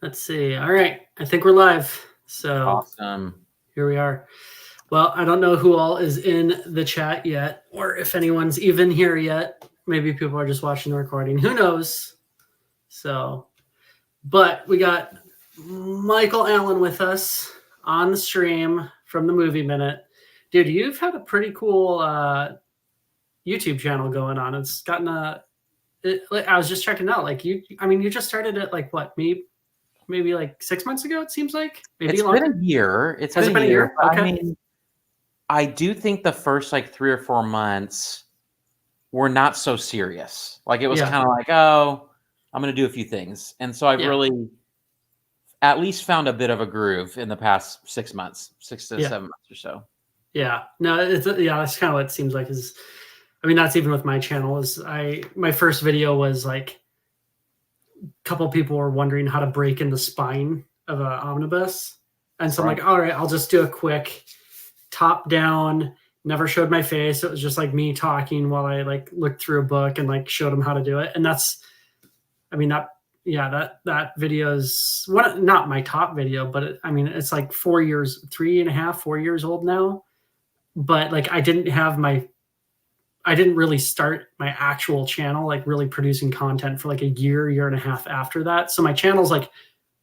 Let's see. All right. I think we're live. So Awesome. here we are. Well, I don't know who all is in the chat yet, or if anyone's even here yet. Maybe people are just watching the recording. Who knows? So, but we got Michael Allen with us on the stream from the Movie Minute. Dude, you've had a pretty cool YouTube channel going on. It's gotten I was just checking out. Like you just started it like what, maybe like 6 months ago, it seems like. Maybe It's longer. been a year. Has it been a year? Okay. I mean, I do think the first like 3 or 4 months were not so serious. Like it was kind of like, oh, I'm going to do a few things. And so I've really at least found a bit of a groove in the past 6 months, 6 to 7 months or so. Yeah. No, that's kind of what it seems like is, I mean, that's even with my channel my first video was like a couple people were wondering how to break in the spine of an omnibus. And so I'm like, all right, I'll just do a quick top down, never showed my face. It was just like me talking while I like looked through a book and like showed them how to do it. And that video is not my top video, but it's like 4 years, 3.5, 4 years old now. But like I didn't really start my actual channel, like really producing content for like a year and a half after that. So my channel's like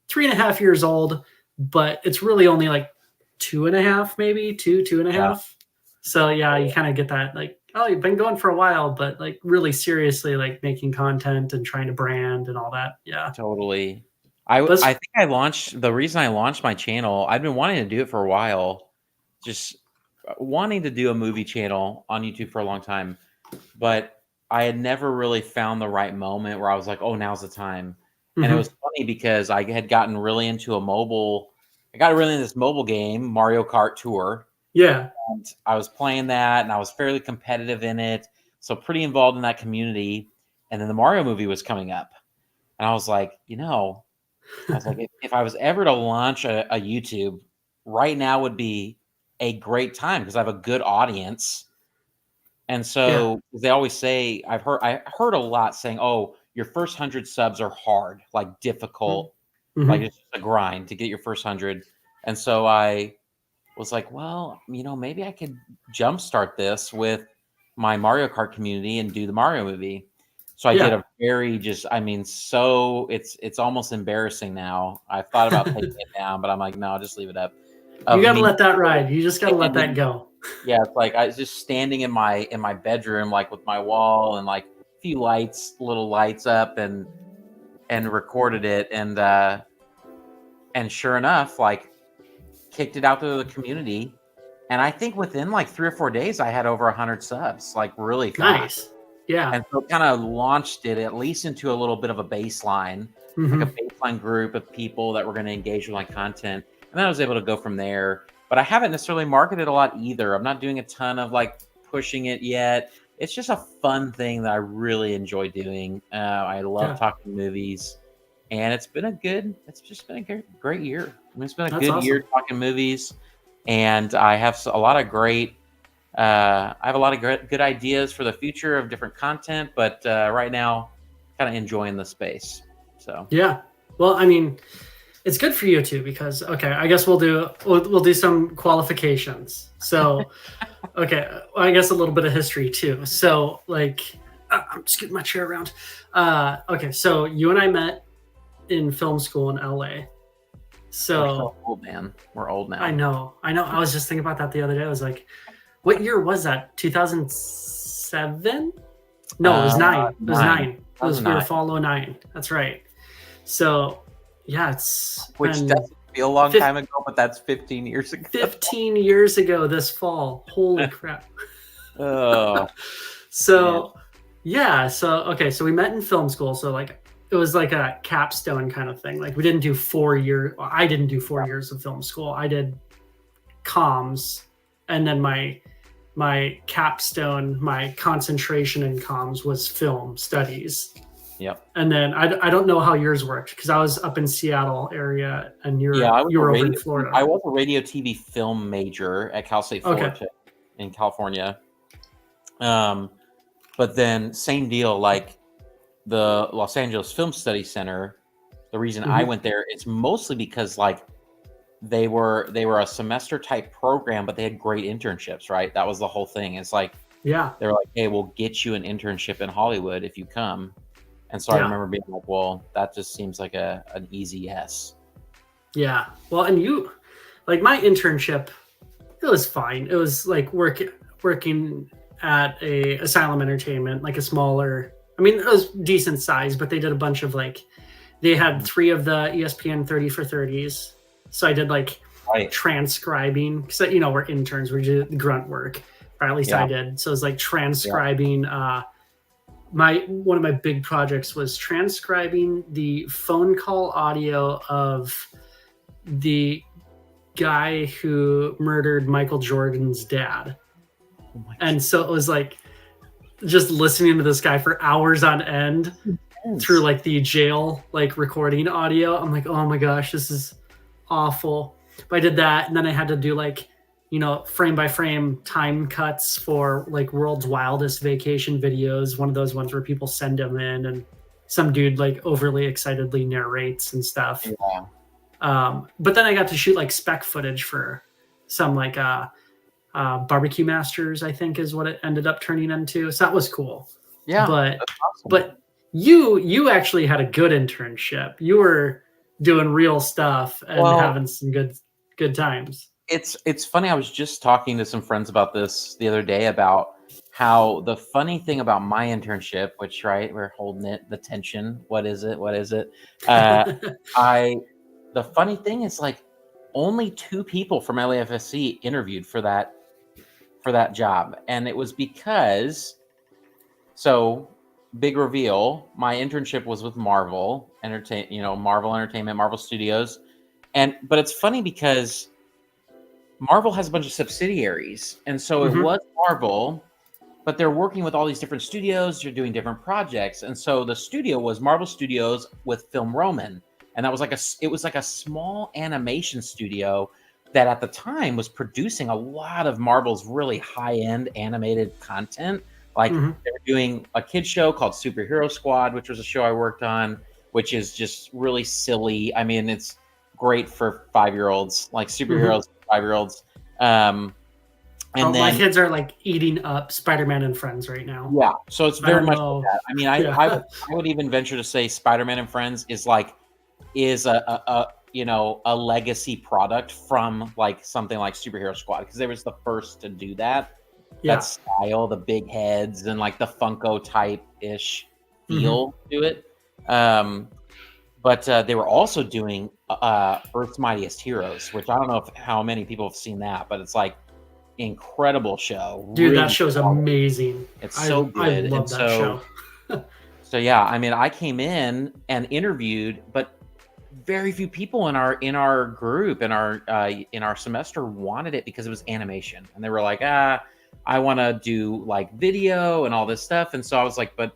3.5 years old, but it's really only like 2.5, maybe 2.5. Yeah. So yeah, you kind of get that like, oh, you've been going for a while, but like really seriously like making content and trying to brand and all that. Yeah, totally. I think the reason I launched my channel, I've been wanting to do it for a while, just wanting to do a movie channel on YouTube for a long time, but I had never really found the right moment where I was like, oh, now's the time. Mm-hmm. And it was funny because I had gotten really into this mobile game, Mario Kart Tour. Yeah. And I was playing that and I was fairly competitive in it. So pretty involved in that community. And then the Mario movie was coming up. And I was like, if I was ever to launch a YouTube, right now would be a great time because I have a good audience. And so they always say, I heard a lot saying, oh, your first 100 subs are hard, like difficult, like it's just a grind to get your first 100. And so I was like, well, maybe I could jumpstart this with my Mario Kart community and do the Mario movie. So I did a very it's almost embarrassing now. I've thought about taking it down, but I'm like, no, I'll just leave it up. You got to let that ride. You just got to let that go. Yeah, it's like I was just standing in my bedroom, like with my wall and like a few little lights up, and recorded it, and sure enough, like kicked it out to the community, and I think within like 3 or 4 days, I had over 100 subs, like really fast. Nice. Yeah. And so kind of launched it at least into a little bit of a baseline, like a baseline group of people that were going to engage with my content. And then I was able to go from there. But I haven't necessarily marketed a lot either. I'm not doing a ton of like pushing it yet. It's just a fun thing that I really enjoy doing. I love talking movies, and it's just been a great year. I mean, it's been a good year talking movies, and I have a lot of great good ideas for the future of different content. But right now, kind of enjoying the space. So yeah, well, I mean, it's good for you too, because I guess we'll do some qualifications. So I guess a little bit of history too. So like I'm just getting my chair around. So you and I met in film school in LA. So we're so old, man. We're old now. I know. I was just thinking about that the other day. I was like, what year was that? 2007? No, it was 9. It was 9. We were fall 09. That's right. So yeah, which doesn't feel a long time ago, but that's 15 years ago. 15 years ago this fall. Holy crap. Oh. So so we met in film school. So like it was like a capstone kind of thing. Like we didn't do 4 years. I didn't do 4 years of film school. I did comms, and then my capstone, my concentration in comms was film studies. Yep. And then I don't know how yours worked, because I was up in Seattle area and you were over in Florida. I was a radio TV film major at Cal State Fullerton in California. But then same deal, like the Los Angeles Film Study Center the reason I went there, it's mostly because like they were a semester type program, but they had great internships, right? That was the whole thing. It's like Yeah. they were like, hey, we'll get you an internship in Hollywood if you come. And so I Yeah. remember being like, well, that just seems like an easy yes. Yeah. Well, and you, like my internship, it was fine. It was like working at a asylum entertainment, like a smaller. I mean, it was decent size, but they did a bunch of like, they had 3 of the ESPN 30 for 30s. So I did like transcribing because we're interns, we do grunt work, or at least I did. So it was like transcribing. One of my big projects was transcribing the phone call audio of the guy who murdered Michael Jordan's dad. And so it was like just listening to this guy for hours on end through like the jail like recording audio. I'm like, oh my gosh, this is awful. But I did that, and then I had to do like frame by frame time cuts for like World's Wildest Vacation videos, one of those ones where people send them in and some dude like overly excitedly narrates and stuff. But then I got to shoot like spec footage for some like Barbecue Masters, I think is what it ended up turning into. So that was cool. Yeah. But awesome. But you actually had a good internship. You were doing real stuff and having some good times. It's funny. I was just talking to some friends about this the other day about how the funny thing about my internship, which we're holding it, the tension. What is it? The funny thing is like only 2 people from LAFSC interviewed for that job, and it was because big reveal. My internship was with Marvel Entertainment, Marvel Studios, but it's funny because Marvel has a bunch of subsidiaries, and so it was Marvel, but they're working with all these different studios. They're doing different projects, and so the studio was Marvel Studios with Film Roman, and that was like a small animation studio that at the time was producing a lot of Marvel's really high-end animated content. Like they were doing a kid show called Superhero Squad, which was a show I worked on, which is just really silly. I mean, it's great for 5-year-olds, like superheroes for 5-year-olds. And then my kids are like eating up Spider-Man and Friends right now. Yeah, so it's very much like that. I mean, I would even venture to say Spider-Man and Friends is a legacy product from like something like Superhero Squad, because they was the first to do that. That style, the big heads and like the Funko type ish feel to it. But they were also doing Earth's Mightiest Heroes, which I don't know how many people have seen that, but it's like incredible show. Dude, that show's amazing. It's so good. I love that show. So yeah, I mean, I came in and interviewed, but very few people in our group in our semester wanted it because it was animation, and they were like, I want to do like video and all this stuff. And so I was like, but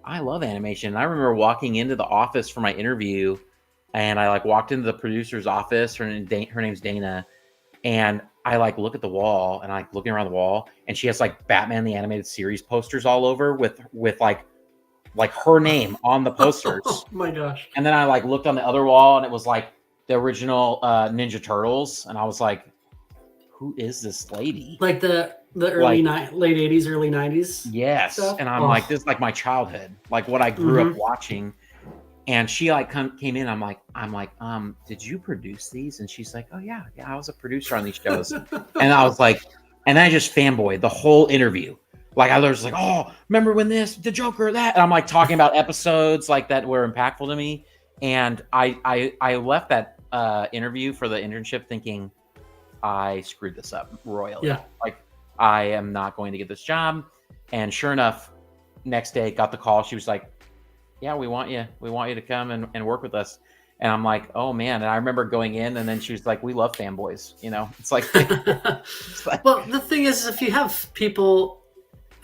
I love animation. And I remember walking into the office for my interview, and I like walked into the producer's office. Her name's Dana. And I like look at the wall, and I like looking around the wall, and she has like Batman the Animated Series posters all over with like her name on the posters. Oh my gosh. And then I like looked on the other wall, and it was like the original Ninja Turtles. And I was like, who is this lady? Like the early late 80s, early 90s. Yes. Stuff? And I'm like, this is like my childhood, like what I grew up watching. And she like came in. I'm like, did you produce these? And she's like, oh yeah, I was a producer on these shows. And I was like, and I just fanboyed the whole interview. Like I was like, oh, remember when the Joker, that? And I'm like talking about episodes like that were impactful to me. And I left that interview for the internship thinking I screwed this up royally. Yeah. Like I am not going to get this job. And sure enough, next day got the call. She was like, yeah, we want you to come and work with us. And I'm like, oh man. And I remember going in, and then she was like, we love fanboys. It's like, well, the thing is, if you have people,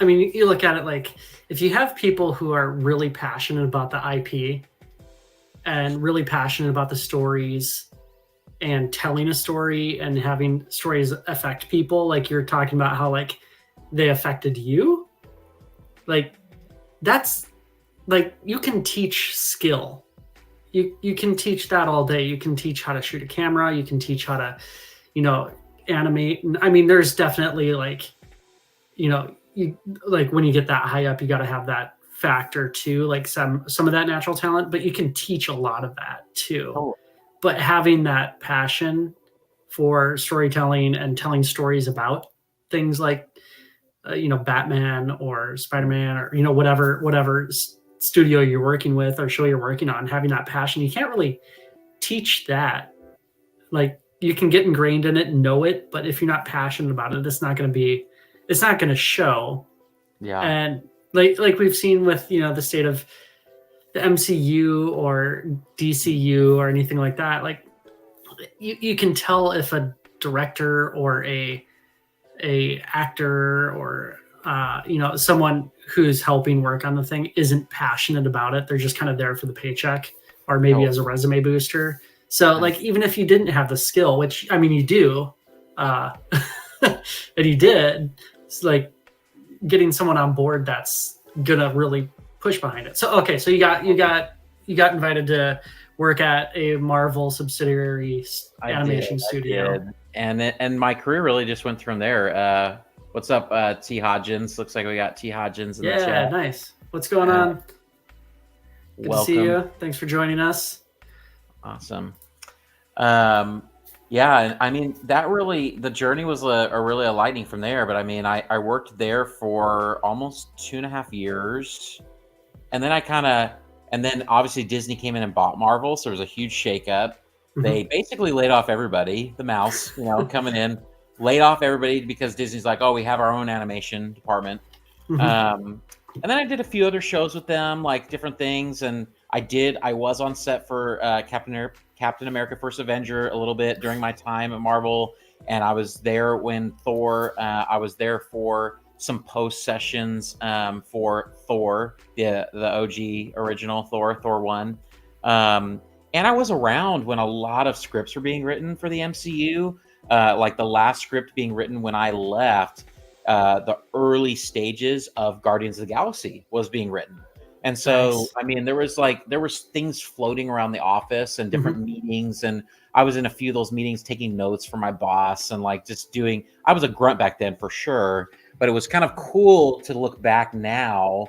I mean, you look at it like, if you have people who are really passionate about the IP and really passionate about the stories and telling a story and having stories affect people, like you're talking about how like they affected you, like that's like, you can teach skill. you can teach that all day. You can teach how to shoot a camera. You can teach how to, animate. And I mean, there's definitely like, you like when you get that high up, you got to have that factor too, like some of that natural talent. But you can teach a lot of that too. Oh, But having that passion for storytelling and telling stories about things like Batman or Spider-Man or whatever studio you're working with or show you're working on, having that passion, you can't really teach that. Like you can get ingrained in it and know it, but if you're not passionate about it, it's not going to show. yeah. And like we've seen with the state of the MCU or DCU or anything like that, like you can tell if a director or a actor or someone who's helping work on the thing isn't passionate about it. They're just kind of there for the paycheck or maybe as a resume booster. So like even if you didn't have the skill, which I mean you do, and you did, it's like getting someone on board that's gonna really push behind it. So okay, so you got invited to work at a Marvel subsidiary animation studio. And my career really just went from there. What's up, T Hodgins? Looks like we got T Hodgins in the chat. Yeah, nice. What's going on? Good welcome. to see you. Thanks for joining us. Awesome. Yeah, and I mean that really the journey was a really a lightning from there. But I mean, I worked there for almost 2.5 years, and then obviously Disney came in and bought Marvel, so there was a huge shakeup. They basically laid off everybody. The mouse, coming in, laid off everybody because Disney's like, oh, we have our own animation department. And then I did a few other shows with them, like different things. And I was on set for Captain America: First Avenger a little bit during my time at Marvel, and I was there when Thor. I was there for some post sessions for Thor, the OG original Thor 1. And I was around when a lot of scripts were being written for the MCU. Like the last script being written when I left, the early stages of Guardians of the Galaxy was being written. And so, nice. I mean, there was things floating around the office and different meetings. And I was in a few of those meetings taking notes for my boss and like I was a grunt back then for sure, but it was kind of cool to look back now,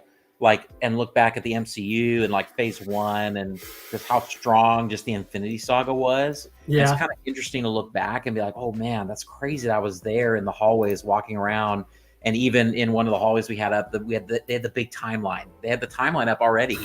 and look back at the MCU and like phase 1 and just how strong just the Infinity Saga was. Yeah. It's kind of interesting to look back and be like, oh man, that's crazy that I was there in the hallways walking around. And even in one of the hallways we had up, they had the big timeline. They had the timeline up already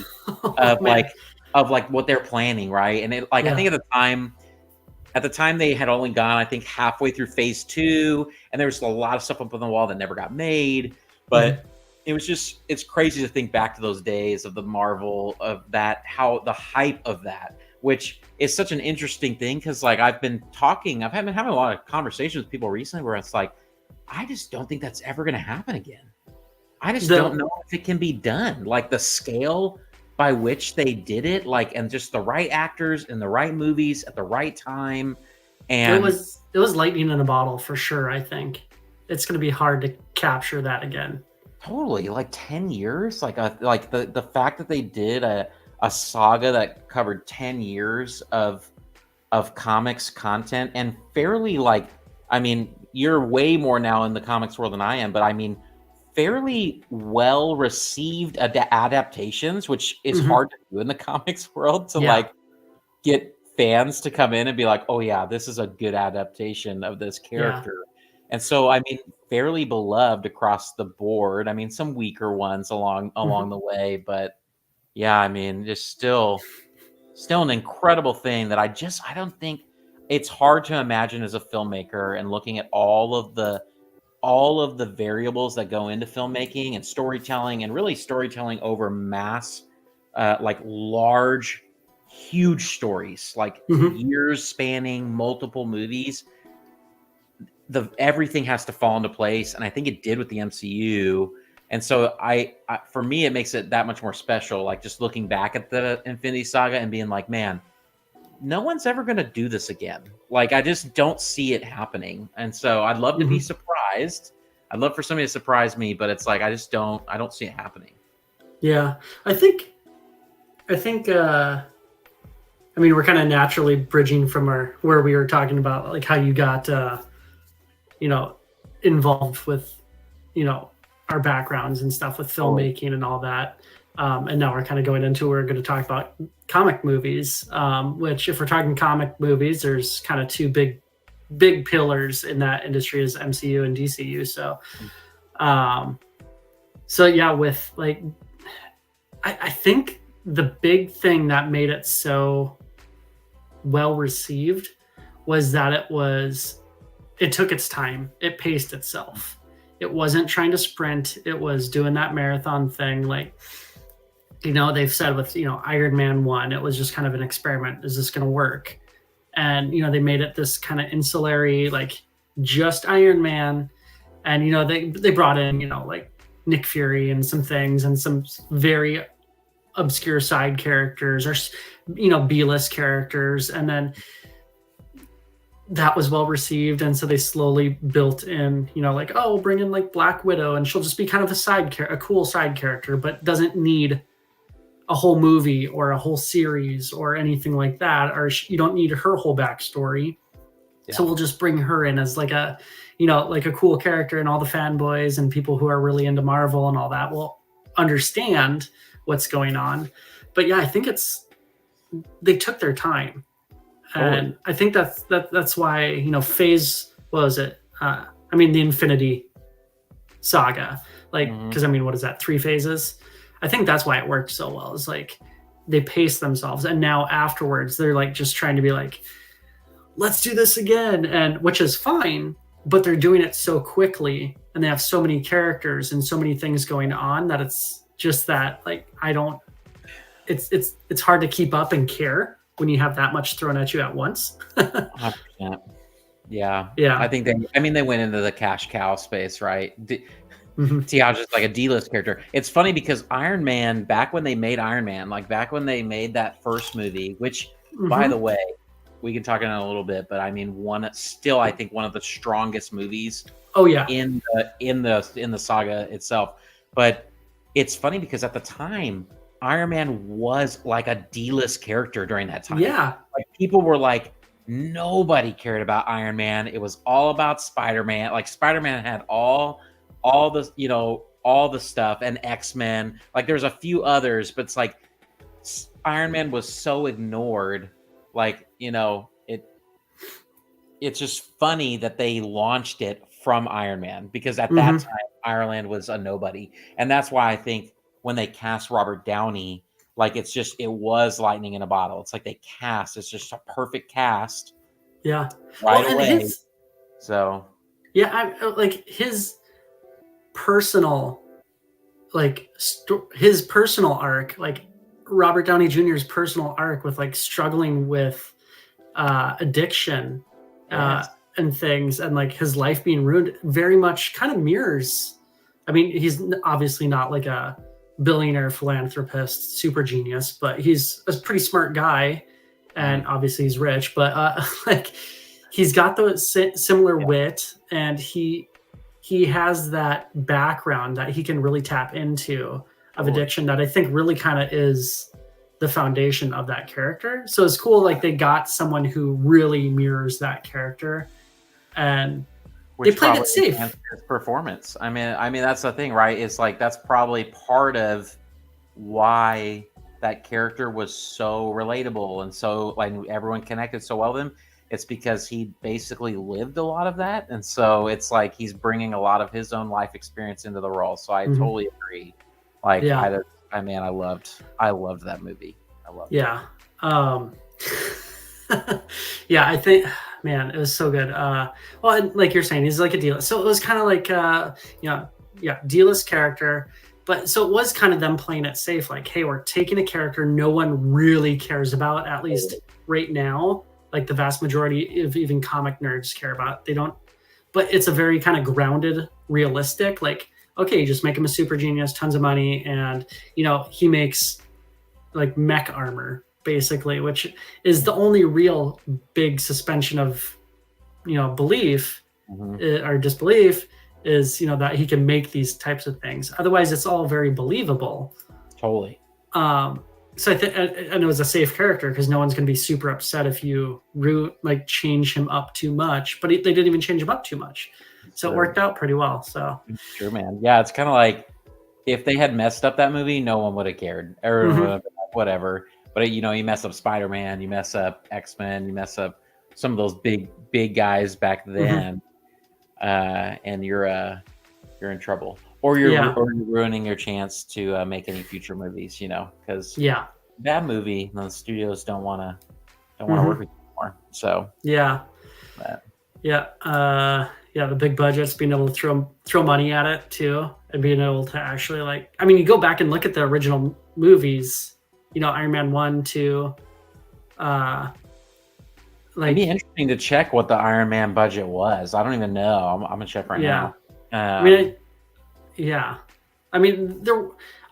of what they're planning, right? And I think at the time they had only gone, I think, halfway through phase 2, and there was a lot of stuff up on the wall that never got made. But it's crazy to think back to those days of the Marvel, of that, how the hype of that, which is such an interesting thing. Cause like I've been having a lot of conversations with people recently where it's like, I just don't think that's ever going to happen again. I just don't know if it can be done. Like the scale by which they did it, and just the right actors in the right movies at the right time. And it was lightning in a bottle for sure. I think it's going to be hard to capture that again. Totally, like 10 years, the fact that they did a saga that covered 10 years of comics content and fairly I mean, you're way more now in the comics world than I am, but I mean, fairly well received adaptations, which is hard to do in the comics world to get fans to come in and be like, oh yeah, this is a good adaptation of this character. Yeah. And so, I mean, fairly beloved across the board. I mean, some weaker ones along the way, but yeah, I mean, just still an incredible thing that I don't think it's hard to imagine as a filmmaker and looking at all of the variables that go into filmmaking and storytelling, and really storytelling over mass, large, huge stories, years spanning multiple movies. Everything has to fall into place, and I think it did with the MCU. And so I for me, it makes it that much more special. Like just looking back at the Infinity Saga and being like, man, no one's ever going to do this again. Like I just don't see it happening. And so I'd love to be surprised. I'd love for somebody to surprise me, but it's like I don't see it happening. Yeah, I think I mean, we're kind of naturally bridging from where we were talking about like how you got, you know, involved with, you know, our backgrounds and stuff with filmmaking and all that. And now we're kind of going into, we're going to talk about comic movies, which if we're talking comic movies, there's kind of two big pillars in that industry is MCU and DCU. So yeah, with like, I think the big thing that made it so well received was that it took its time. It paced itself. It wasn't trying to sprint. It was doing that marathon thing. Like, you know, they've said with, you know, Iron Man 1, it was just kind of an experiment. Is this going to work? And, you know, they made it this kind of insulary, like just Iron Man. And, you know, they brought in, you know, like Nick Fury and some things and some very obscure side characters or, you know, B-list characters. And then that was well received. And so they slowly built in, you know, like, oh, we'll bring in like Black Widow and she'll just be kind of a cool side character, but doesn't need a whole movie or a whole series or anything like that. Or you don't need her whole backstory. Yeah. So we'll just bring her in as like a, you know, like a cool character, and all the fanboys and people who are really into Marvel and all that will understand what's going on. But yeah, I think they took their time. And I think that's why, you know, what was it? I mean, the Infinity Saga, like, because I mean, what is that? 3 phases? I think that's why it worked so well. It's like they paced themselves, and now afterwards they're like just trying to be like, let's do this again, and which is fine, but they're doing it so quickly, and they have so many characters and so many things going on that it's just that like it's hard to keep up and care when you have that much thrown at you at once. 100%. Yeah. I think they went into the cash cow space, right? See how just like a D-list character. It's funny because Iron Man, back when they made Iron Man, like back when they made that first movie, which by the way, we can talk in a little bit, but I mean, I think one of the strongest movies. Oh yeah, in the saga itself. But it's funny because at the time, Iron Man was like a D-list character during that time. Yeah, like people were like, nobody cared about Iron Man. It was all about Spider-Man. Like Spider-Man had all the, you know, all the stuff, and X-Men. Like there's a few others, but it's like Iron Man was so ignored. Like, you know, it's just funny that they launched it from Iron Man, because at that time Ireland was a nobody. And that's why I think when they cast Robert Downey, like it was lightning in a bottle. It's like it's just a perfect cast. Yeah. Right away. Like his personal, like his personal arc, like Robert Downey Jr.'s personal arc with like struggling with addiction and things, and like his life being ruined, very much kind of mirrors. I mean, he's obviously not like a billionaire philanthropist, super genius, but he's a pretty smart guy, and obviously he's rich, but like he's got the similar wit, and he has that background that he can really tap into of addiction that I think really kind of is the foundation of that character. So it's cool, like they got someone who really mirrors that character, and they played it safe. His performance. I mean that's the thing, right? It's like that's probably part of why that character was so relatable and so like everyone connected so well with him. It's because he basically lived a lot of that, and so it's like he's bringing a lot of his own life experience into the role. So I totally agree. Like I loved that movie. I loved it. Yeah, I think, man, it was so good. Well, like you're saying, he's like a D-list. So it was kind of like, D-list character. But so it was kind of them playing it safe. Like, hey, we're taking a character no one really cares about, at least right now. Like the vast majority of even comic nerds care about. They don't, but it's a very kind of grounded, realistic, like, okay, you just make him a super genius, tons of money. And, you know, he makes like mech armor, basically, which is the only real big suspension of, you know, belief or disbelief is, you know, that he can make these types of things. Otherwise, it's all very believable. Totally. So I think, and it was a safe character because no one's going to be super upset if you change him up too much. But they didn't even change him up too much, so it worked out pretty well. So true, man. Yeah, it's kind of like if they had messed up that movie, no one would have cared. Everyone would have been like, whatever. But you mess up Spider-Man, you mess up X-Men, you mess up some of those big guys back then, and you're in trouble. Or you're ruining your chance to make any future movies, because bad movie, the studios don't want to work with you anymore. So the big budgets, being able to throw money at it too, and being able to actually you go back and look at the original movies, Iron Man 1, 2. It'd be interesting to check what the Iron Man budget was. I don't even know. I'm gonna check right now. There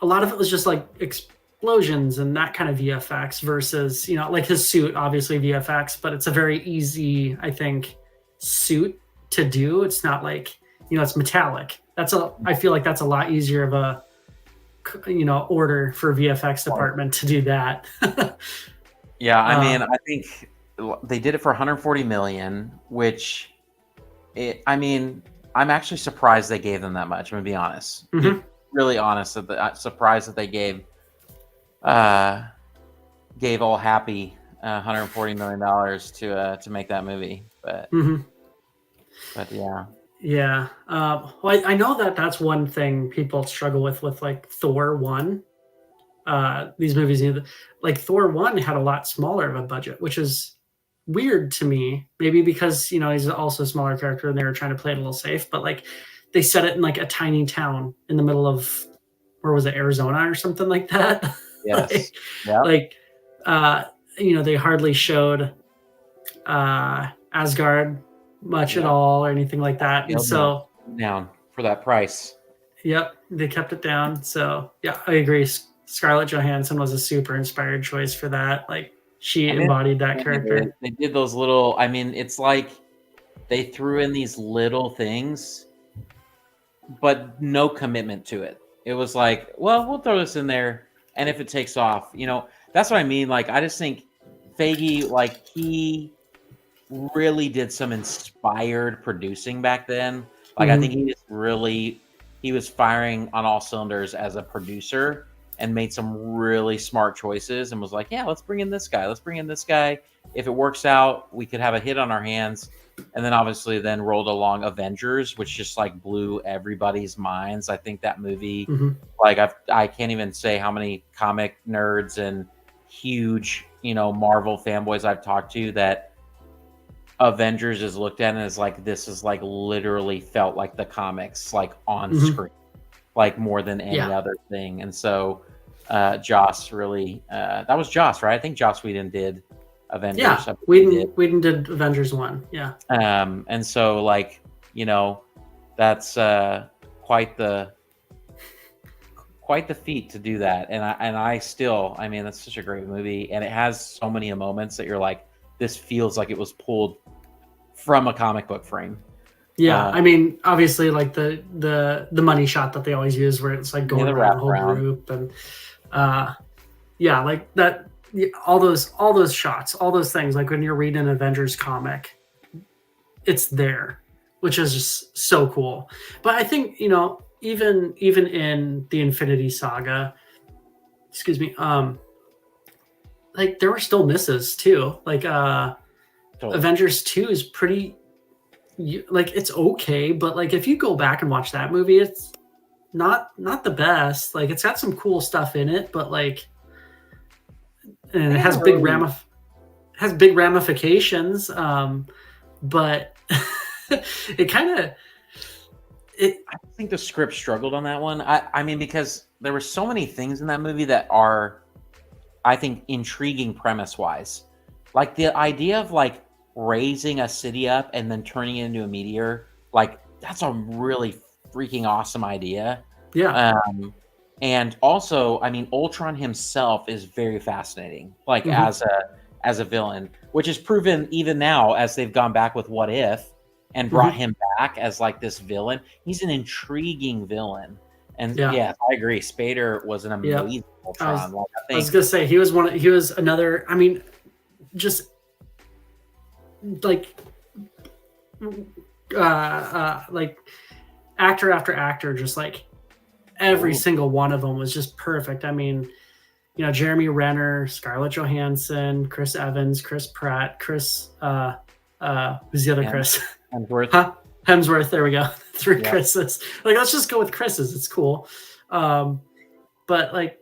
a lot of it was just like explosions and that kind of VFX versus his suit, obviously VFX, but it's a very easy, I think, suit to do. It's not like it's metallic. I feel like that's a lot easier of a order for VFX department to do that. I think they did it for 140 million, which I'm actually surprised they gave them that much. I'm gonna be honest. Really honest. Surprised that they gave All Happy $140 million to make that movie. But yeah. Yeah. Well, I know that's one thing people struggle with like Thor 1. These movies, like Thor 1 had a lot smaller of a budget, which is weird to me. Maybe because, he's also a smaller character and they were trying to play it a little safe. But they set it in a tiny town in the middle of, where was it, Arizona or something like that? Yes. They hardly showed Asgard much at all or anything like that. And so down for that price. Yep, they kept it down. So yeah, I agree. Scarlett Johansson was a super inspired choice for that. She embodied that character. They did those little. It's like they threw in these little things, but no commitment to it. It was like, well, we'll throw this in there, and if it takes off, that's what I mean. I just think Feige, he really did some inspired producing back then. I think he was firing on all cylinders as a producer and made some really smart choices and was like, yeah, let's bring in this guy. Let's bring in this guy. If it works out, we could have a hit on our hands. And then obviously rolled along Avengers, which just blew everybody's minds. I think that movie, I can't even say how many comic nerds and huge, Marvel fanboys I've talked to that Avengers is looked at and is this is literally felt like the comics on screen, more than any other thing. And so Joss really that was Joss, right? I think Joss Whedon did Avengers. Yeah, Whedon did Avengers 1. Yeah. And so that's quite the feat to do that. And I still, that's such a great movie, and it has so many moments that you're like, this feels like it was pulled from a comic book frame. Yeah, obviously, the money shot that they always use, where it's going around the whole group, and that, all those shots, all those things, when you're reading an Avengers comic, it's there, which is just so cool. But I think even in the Infinity Saga, excuse me, there were still misses too. Avengers 2 is pretty, it's okay, but if you go back and watch that movie, it's not the best. It's got some cool stuff in it, but and it has big ramifications. But it kind of I think the script struggled on that one. Because there were so many things in that movie that are, I think, intriguing premise wise. The idea of raising a city up and then turning it into a meteor, that's a really freaking awesome idea. Yeah. And also, Ultron himself is very fascinating, as a villain, which is proven even now as they've gone back with What If and brought him back as this villain. He's an intriguing villain. And Yeah. yeah, I agree. Spader was an Yep. amazing Ultron. Like, I was gonna say he was another. I mean, just like like actor after actor, just like every single one of them was just perfect. I mean, you know, Jeremy Renner, Scarlett Johansson, Chris Evans, Chris Pratt, who's the other Chris? Hemsworth. Huh? Hemsworth. There we go. 3 Chris's. Like, let's just go with Chris's. It's cool. But like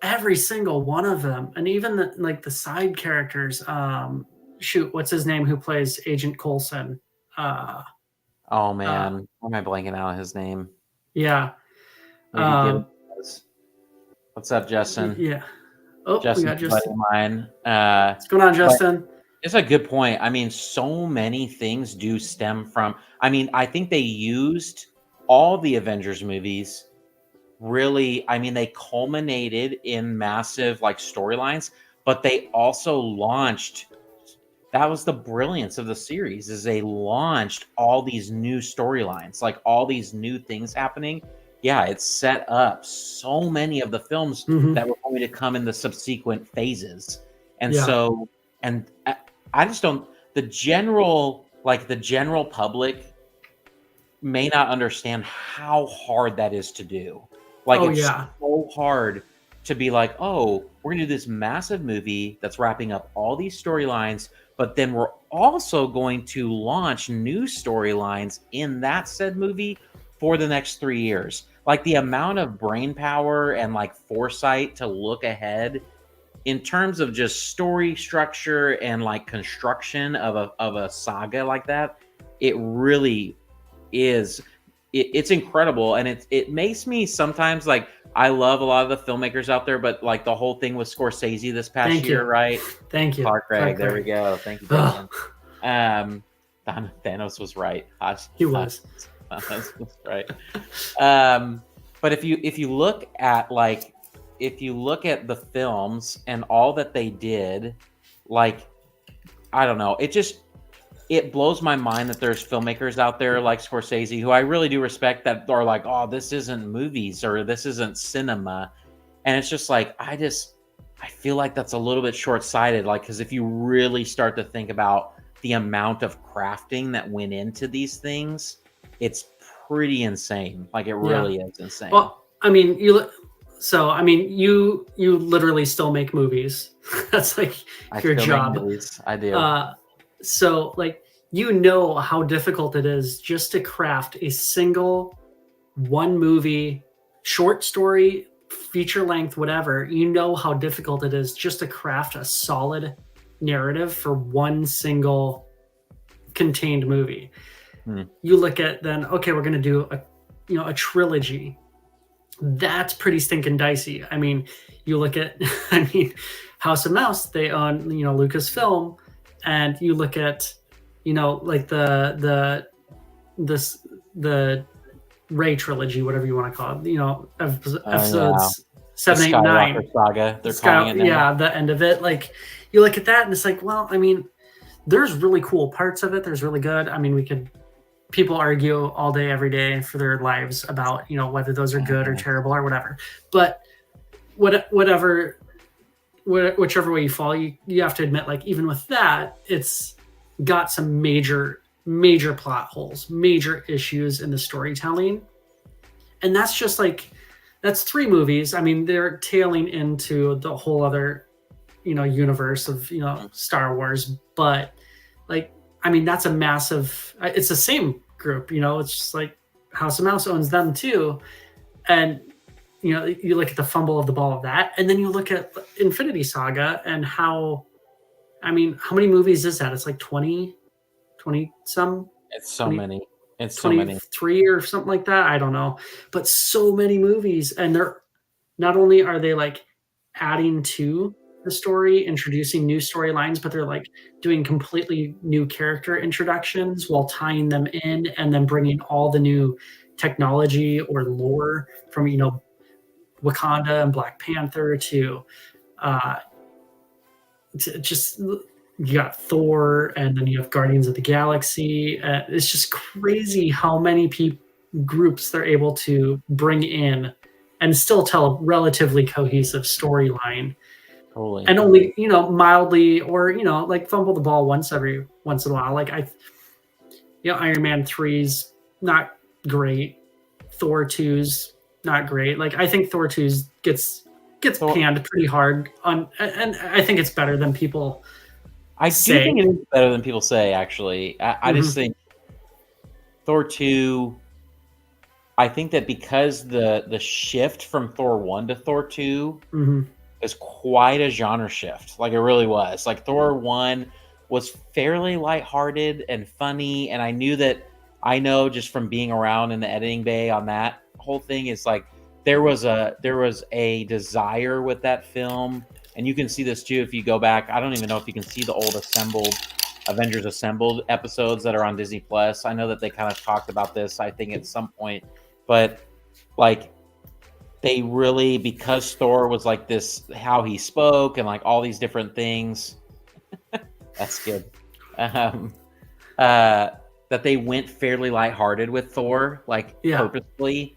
every single one of them, and even the side characters. Shoot, what's his name? Who plays Agent Coulson? Oh man, why am I blanking out his name? Yeah. Maybe what's up, Justin? Yeah. Oh, Justin, we got Justin. Mine. What's going on, Justin? It's a good point. I mean, so many things do stem from. I mean, I think they used all the Avengers movies. Really, I mean, they culminated in massive like storylines, but they also launched. That was the brilliance of the series, is they launched all these new storylines, like all these new things happening. Yeah, it set up so many of the films that were going to come in the subsequent phases. And so, and I just don't, the general public may not understand how hard that is to do. Like, so hard to be like, oh, we're going to do this massive movie that's wrapping up all these storylines, but then we're also going to launch new storylines in that said movie for the next 3 years. Like, the amount of brain power and like foresight to look ahead in terms of just story structure and like construction of a saga like that, it really is. It's incredible, and it makes me sometimes like, I love a lot of the filmmakers out there, but like the whole thing with Scorsese this past year, right? Thank you, Clark Gregg. There we go. Thank you, Justin. Thanos was right. He was. Thanos was right. But if you look at the films and all that they did, like, I don't know, it blows my mind that there's filmmakers out there like Scorsese, who I really do respect, that are like, oh, this isn't movies or this isn't cinema. And it's just like, I feel like that's a little bit short-sighted. Like, because if you really start to think about the amount of crafting that went into these things, it's pretty insane. Like, it really is insane. Well, I mean, you literally still make movies. That's like your job. I do. So, like, you know how difficult it is just to craft a single one movie, short story, feature length, whatever. You know how difficult it is just to craft a solid narrative for one single contained movie. You look at then, okay, we're going to do a trilogy. That's pretty stinking dicey. I mean, you look at, House of Mouse, they own, Lucasfilm. And you look at, like the Ray trilogy, whatever you want to call it, episodes 7, 8, 9. Saga, they're calling it now. Yeah, the end of it. Like, you look at that and it's like, well, I mean, there's really cool parts of it. There's really good. I mean, people argue all day, every day for their lives about, whether those are good or terrible or whatever. But whichever way you fall, you have to admit, like, even with that, it's got some major plot holes, major issues in the storytelling. And that's just like, that's 3 movies. I mean, they're tailing into the whole other, universe of, Star Wars. But like, I mean, that's a massive, it's the same group, it's just like House of Mouse owns them too. And you look at the fumble of the ball of that, and then you look at Infinity Saga and how many movies is that? It's like 20 some. It's so 20, many. It's 23 or something like that. I don't know, but so many movies, and they're not only are they like adding to the story, introducing new storylines, but they're like doing completely new character introductions while tying them in, and then bringing all the new technology or lore from Wakanda and Black Panther to just, you got Thor, and then you have Guardians of the Galaxy. It's just crazy how many groups they're able to bring in and still tell a relatively cohesive storyline. Totally. And only, mildly, or, like fumble the ball once in a while. Like Iron Man 3's not great. Thor 2's not great. Like I think Thor 2's gets panned pretty hard on, and I think it's better than people say. I do think it is better than people say, actually. I just think Thor 2, I think that because the shift from Thor 1 to Thor 2 is quite a genre shift. Like it really was. Like Thor 1 was fairly lighthearted and funny, and I know just from being around in the editing bay on that whole thing is like there was a desire with that film, and you can see this too if you go back. I don't even know if you can see the old Avengers Assembled episodes that are on Disney Plus. I know that they kind of talked about this, I think, at some point, but like they really, because Thor was like this, how he spoke and like all these different things. That's good. That they went fairly lighthearted with Thor, like purposely.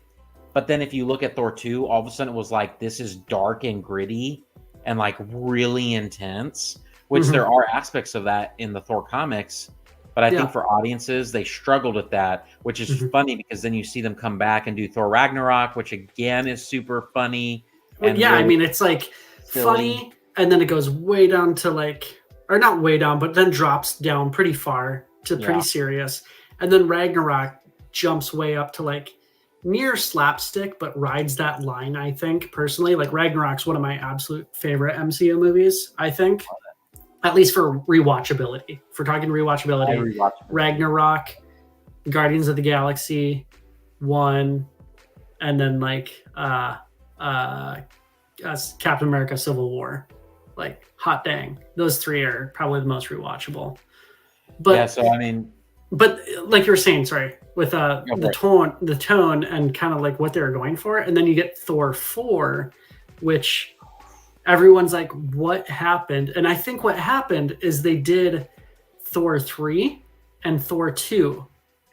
But then if you look at Thor 2, all of a sudden it was like, this is dark and gritty and like really intense, which there are aspects of that in the Thor comics. But I think for audiences, they struggled with that, which is funny because then you see them come back and do Thor Ragnarok, which again is super funny. And I mean, it's like funny, and then it goes way down to like, or not way down, but then drops down pretty far to pretty serious. And then Ragnarok jumps way up to like near slapstick, but rides that line, I think, personally. Like Ragnarok's one of my absolute favorite MCU movies, I think. At least for rewatchability. If we're talking rewatchability, Ragnarok, Guardians of the Galaxy 1, and then like Captain America Civil War. Like hot dang. Those three are probably the most rewatchable. But but like you were saying, sorry, with the tone and kind of like what they were going for, and then you get Thor 4, which everyone's like, what happened? And I think what happened is they did Thor 3 and Thor 2.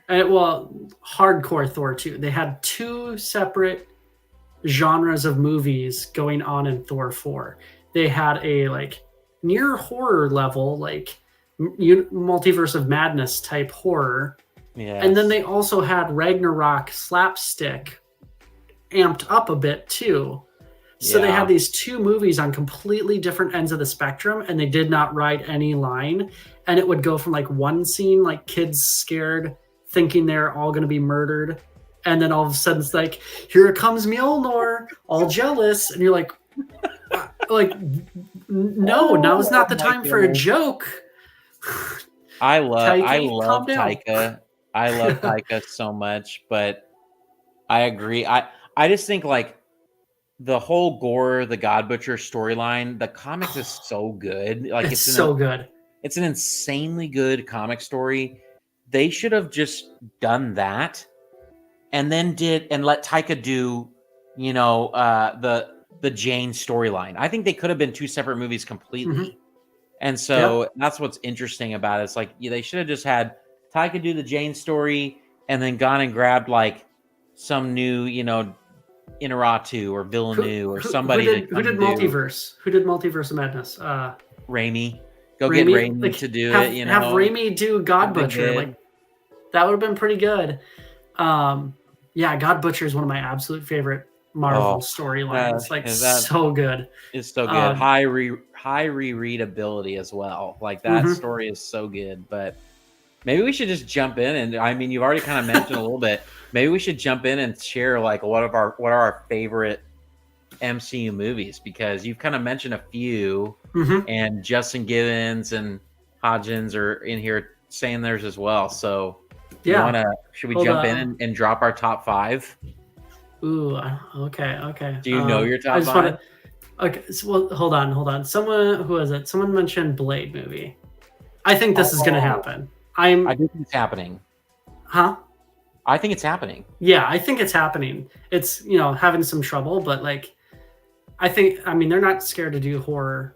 Hardcore Thor 2. They had two separate genres of movies going on in Thor 4. They had a like near horror level, like multiverse of madness type horror. And then they also had Ragnarok slapstick amped up a bit too. So they had these two movies on completely different ends of the spectrum, and they did not ride any line. And it would go from like one scene, like kids scared, thinking they're all going to be murdered. And then all of a sudden it's like, here comes Mjolnir, all jealous. And you're like, no, now's not the time for a joke. I love Taika. I love Taika so much, but I agree. I just think like the whole Gore the God Butcher storyline, the comics is so good. Like it's so good. It's an insanely good comic story. They should have just done that and then let Taika do, the Jane storyline. I think they could have been two separate movies completely. And so that's what's interesting about it. It's like they should have just had Taika do the Jane story and then gone and grabbed like some new, Inarritu or Villeneuve or somebody. Who did Multiverse? Who did Multiverse of Madness? Raimi. Get Raimi to do it. Have Raimi do God Butcher. Like that would have been pretty good. God Butcher is one of my absolute favorite Marvel storylines. Like so good. It's so good. High rereadability as well. Like that story is so good. But maybe we should just jump in, and I mean, you've already kind of mentioned a little bit. Maybe we should jump in and share like what are our favorite MCU movies, because you've kind of mentioned a few, and Justin Gibbons and Hodgins are in here saying theirs as well. So, should we jump in and drop our top 5? Ooh, okay. Do you know your top 5? Okay, so, hold on. Who was it? Someone mentioned Blade movie. I think this is going to happen. I think it's happening. Huh? I think it's happening. Yeah, I think it's happening. It's, having some trouble, but like, they're not scared to do horror.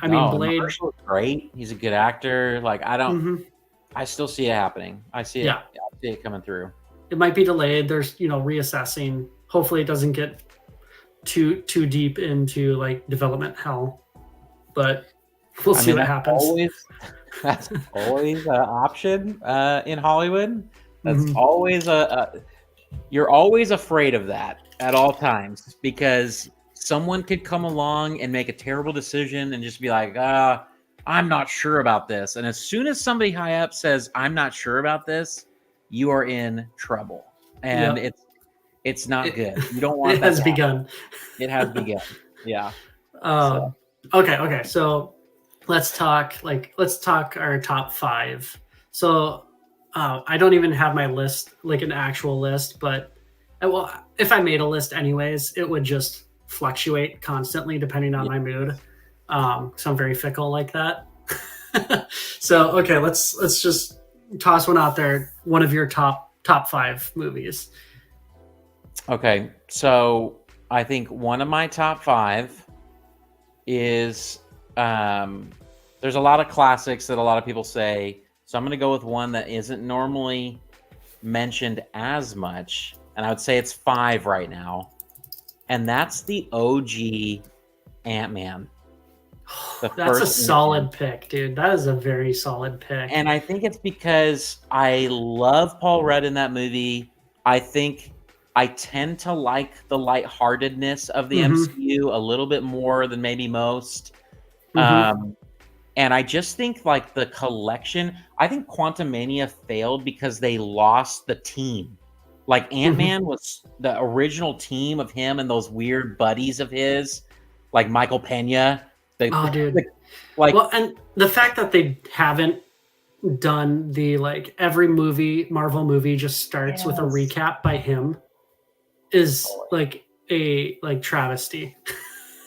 Blade is great. He's a good actor. Like, I still see it happening. I see it. Yeah. I see it coming through. it might be delayed. There's reassessing. Hopefully, it doesn't get too deep into like development hell, but we'll see what happens. That's always an option in Hollywood. That's Mhm. always you're always afraid of that at all times, because someone could come along and make a terrible decision and just be like, I'm not sure about this. And as soon as somebody high up says, I'm not sure about this, you are in trouble. And Yep. it's not good. You don't want It that has to happen. begun. It has begun. Yeah. Okay. So let's talk our top 5. So I don't even have my list, like an actual list, but if I made a list anyways, it would just fluctuate constantly depending on my mood. So I'm very fickle like that. So okay, let's just toss one out there. One of your top 5 movies. Okay, so I think one of my top 5 is there's a lot of classics that a lot of people say, so I'm going to go with one that isn't normally mentioned as much, and I would say it's 5 right now, and that's the OG Ant-Man. That's a solid pick, dude. That is a very solid pick. And I think it's because I love Paul Rudd in that movie. I think I tend to like the lightheartedness of the MCU a little bit more than maybe most. And I just think like the collection, I think Quantumania failed because they lost the team. Like Ant-Man was the original team of him and those weird buddies of his, like Michael Pena. Dude. Well, and the fact that they haven't done the like every Marvel movie just starts with a recap by him is like a travesty.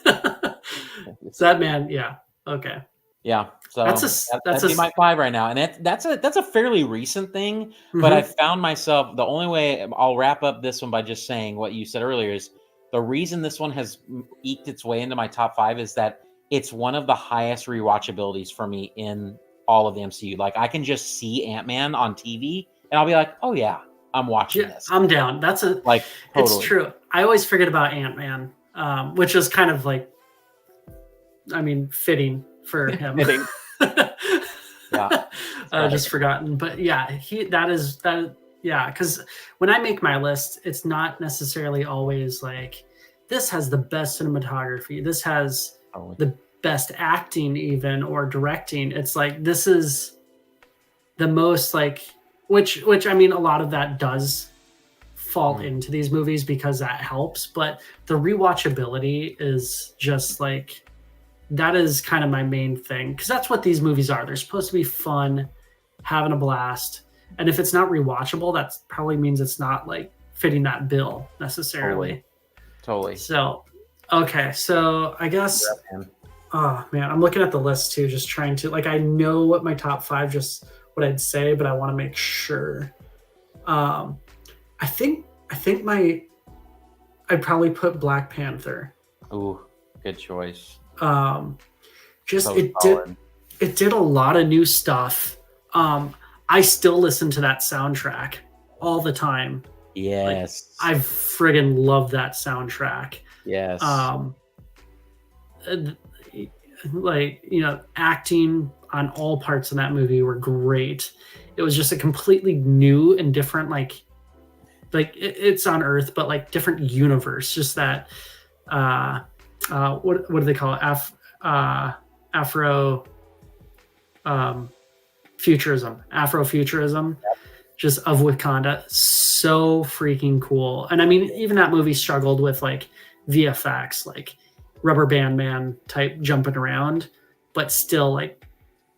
That man, yeah. Okay. Yeah, so that'd be my 5 right now, and that's a fairly recent thing. But I found myself, the only way I'll wrap up this one by just saying what you said earlier is the reason this one has eked its way into my top 5 is that it's one of the highest rewatchabilities for me in all of the MCU. Like I can just see Ant-Man on TV, and I'll be like, oh yeah, I'm watching this. I'm down. That's totally. It's true. I always forget about Ant-Man, which is kind of like, I mean, fitting for him. Yeah, just forgotten, but yeah, because when I make my list, it's not necessarily always like this has the best cinematography, this has the best acting even or directing. It's like this is the most like which I mean a lot of that does fall into these movies because that helps, but the rewatchability is just like that is kind of my main thing, because that's what these movies are. They're supposed to be fun, having a blast, and if it's not rewatchable, that probably means it's not like fitting that bill necessarily. Totally. So, okay, so I guess, oh man, I'm looking at the list too, just trying to like I know what my top 5, just what I'd say, but I want to make sure. I think I'd probably put Black Panther. Ooh, good choice. It did a lot of new stuff. I still listen to that soundtrack all the time. Yes, like, I friggin' love that soundtrack. Yes. Like acting on all parts of that movie were great. It was just a completely new and different like it's on Earth but like different universe. Just that what do they call it? Afrofuturism, just of Wakanda. So freaking cool. And I mean, even that movie struggled with like VFX, like rubber band man type jumping around, but still like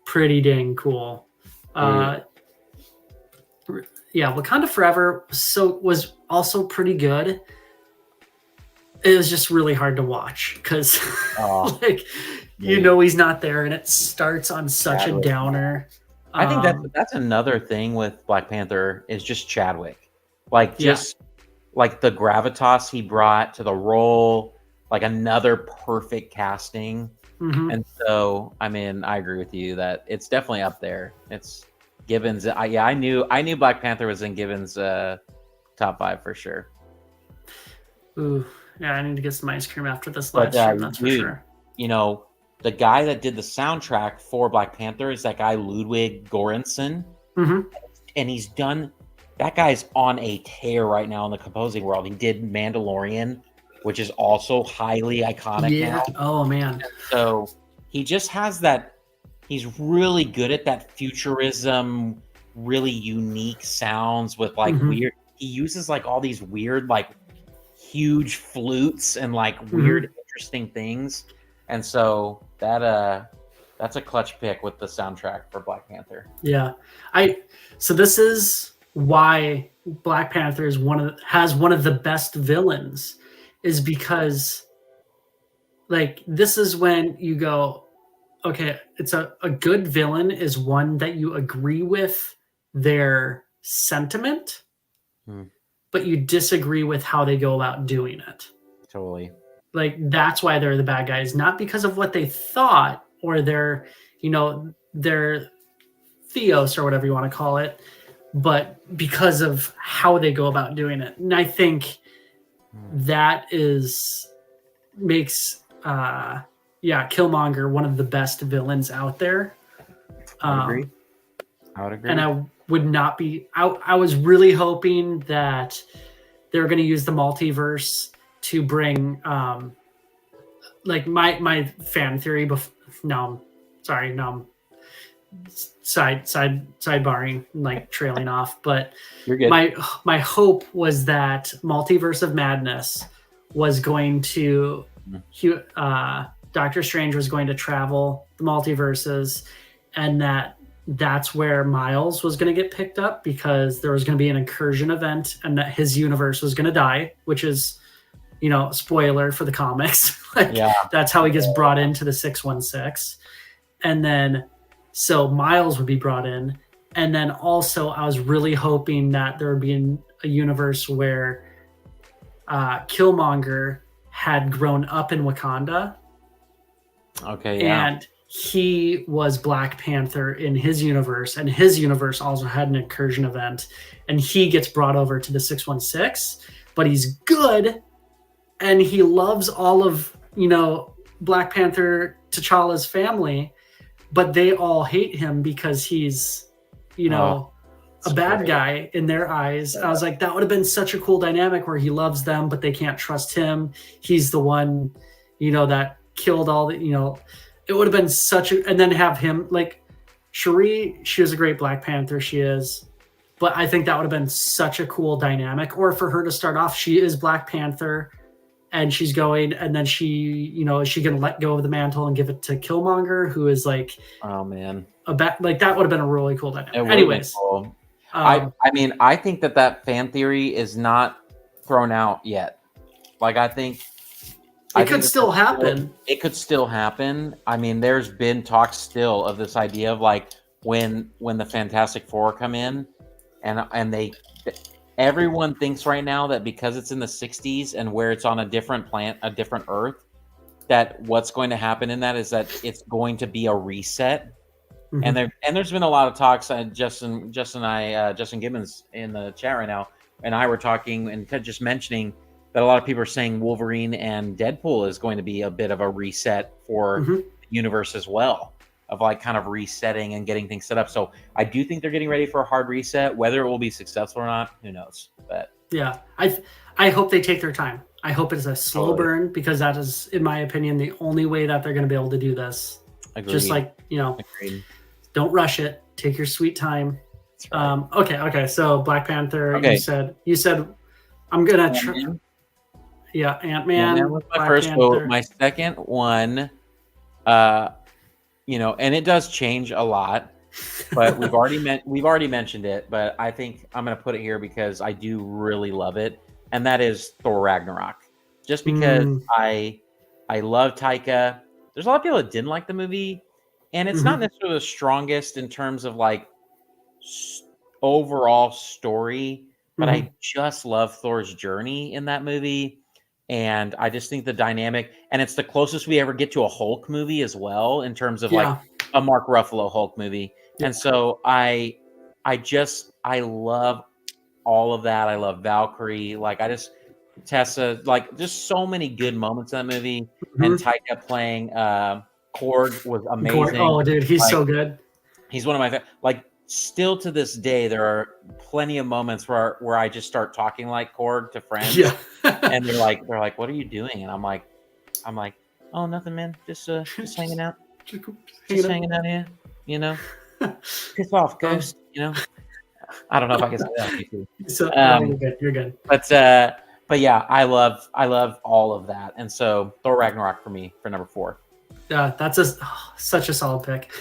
pretty dang cool. Yeah, Wakanda Forever was also pretty good. It was just really hard to watch because he's not there, and it starts on such a downer. I think that's another thing with Black Panther is just Chadwick, like like the gravitas he brought to the role, like another perfect casting. And so, I mean, I agree with you that it's definitely up there. It's Gibbons. I knew Black Panther was in Gibbons' top 5 for sure. Ooh, yeah, I need to get some ice cream after this live But stream. That's for dude, sure. you know, the guy that did the soundtrack for Black Panther is that guy Ludwig Göransson, and he's done. That guy's on a tear right now in the composing world. He did Mandalorian, which is also highly iconic now. Oh man. So he just has that. He's really good at that futurism, really unique sounds with like weird. He uses like all these weird, like huge flutes and like weird, interesting things. And so that's a clutch pick with the soundtrack for Black Panther. Yeah, so this is why Black Panther is has one of the best villains, is because like this is when you go, okay, it's a good villain is one that you agree with their sentiment, but you disagree with how they go about doing it. Totally. Like that's why they're the bad guys, not because of what they thought or their, their theos or whatever you want to call it, but because of how they go about doing it. And I think that makes Killmonger one of the best villains out there. I would agree. And I would not be. I was really hoping that they were going to use the multiverse to bring, like my fan theory. No, I'm sidebarring, like trailing off. But you're good. My hope was that Multiverse of Madness was going to. Doctor Strange was going to travel the multiverses, and that's where Miles was going to get picked up because there was going to be an incursion event and that his universe was going to die, which is, spoiler for the comics. That's how he gets brought into the 616. And then, so Miles would be brought in. And then also I was really hoping that there would be a universe where Killmonger had grown up in Wakanda. Okay, yeah. And he was Black Panther in his universe, and his universe also had an incursion event, and he gets brought over to the 616, but he's good, and he loves all of, Black Panther T'Challa's family, but they all hate him because he's, a bad guy in their eyes. I was like, that would have been such a cool dynamic where he loves them, but they can't trust him. He's the one, that killed all the, it would have been and then have him like Shuri, she was a great Black Panther. She is, but I think that would have been such a cool dynamic. Or for her to start off, she is Black Panther and she's going, and then she, is she going to let go of the mantle and give it to Killmonger, who is like, oh man, like that would have been a really cool dynamic. Anyways. Cool. I mean, I think that fan theory is not thrown out yet. Like, I think it could still happen. It could still happen. I mean, there's been talks still of this idea of like when the Fantastic Four come in, and everyone thinks right now that because it's in the 60s and where it's on a different planet, a different Earth, that what's going to happen in that is that it's going to be a reset. And there's been a lot of talks. Justin Gibbons in the chat right now, and I were talking and just mentioning that a lot of people are saying Wolverine and Deadpool is going to be a bit of a reset for the universe as well, of like kind of resetting and getting things set up. So I do think they're getting ready for a hard reset. Whether it will be successful or not, who knows? But yeah, I hope they take their time. I hope it's a slow burn, because that is, in my opinion, the only way that they're going to be able to do this. Agreed. Just like, Agreed. Don't rush it. Take your sweet time. Right. Okay. So Black Panther. Okay. You said I'm gonna. Ant-Man. Was my first vote. My second one, and it does change a lot, but we've already mentioned it. But I think I'm gonna put it here because I do really love it, and that is Thor Ragnarok. Just because I love Taika. There's a lot of people that didn't like the movie. And it's not necessarily the strongest in terms of like overall story, but I just love Thor's journey in that movie. And I just think the dynamic, and it's the closest we ever get to a Hulk movie as well, in terms of like a Mark Ruffalo Hulk movie. And so I love all of that. I love Valkyrie. Like I just Tessa, like just so many good moments in that movie. And Taika playing Korg was amazing. Oh, dude, he's like, so good. He's one of my like. Still to this day, there are plenty of moments where I just start talking like Korg to friends, and they're like, "What are you doing?" And I'm like, "Oh, nothing, man. Just hanging out, just hanging out here, you know. Piss off, ghost, you know." I don't know if I can say that. So you're good. But yeah, I love all of that, and so Thor Ragnarok for me for number 4. Yeah, that's such a solid pick.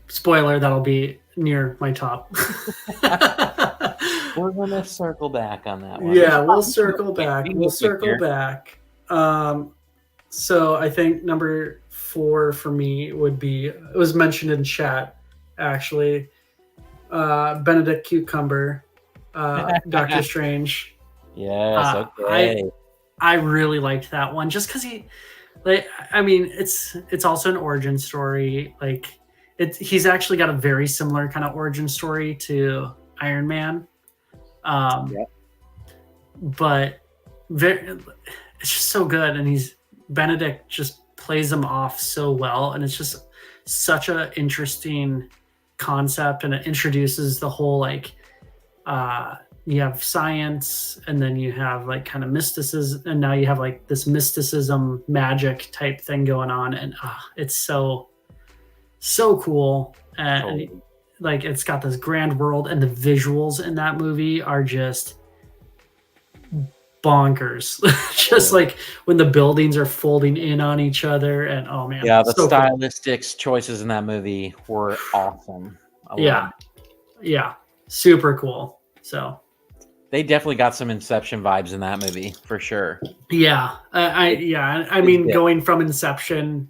Spoiler, that'll be near my top. We're gonna circle back on that one. Yeah, we'll circle back. We'll circle back. So I think number 4 for me would be, it was mentioned in chat actually, Benedict Cucumber, Doctor Strange. Yes, okay. I really liked that one just because it's also an origin story. Like he's actually got a very similar kind of origin story to Iron Man. But it's just so good, and Benedict just plays him off so well, and it's just such an interesting concept, and it introduces the whole you have science, and then you have like kind of mysticism, and now you have like this mysticism magic type thing going on, and it's so cool, and like it's got this grand world, and the visuals in that movie are just bonkers. Just like when the buildings are folding in on each other, and oh man, yeah, the stylistic choices in that movie were awesome. Yeah, super cool. So they definitely got some Inception vibes in that movie for sure. Yeah, I mean, going from Inception,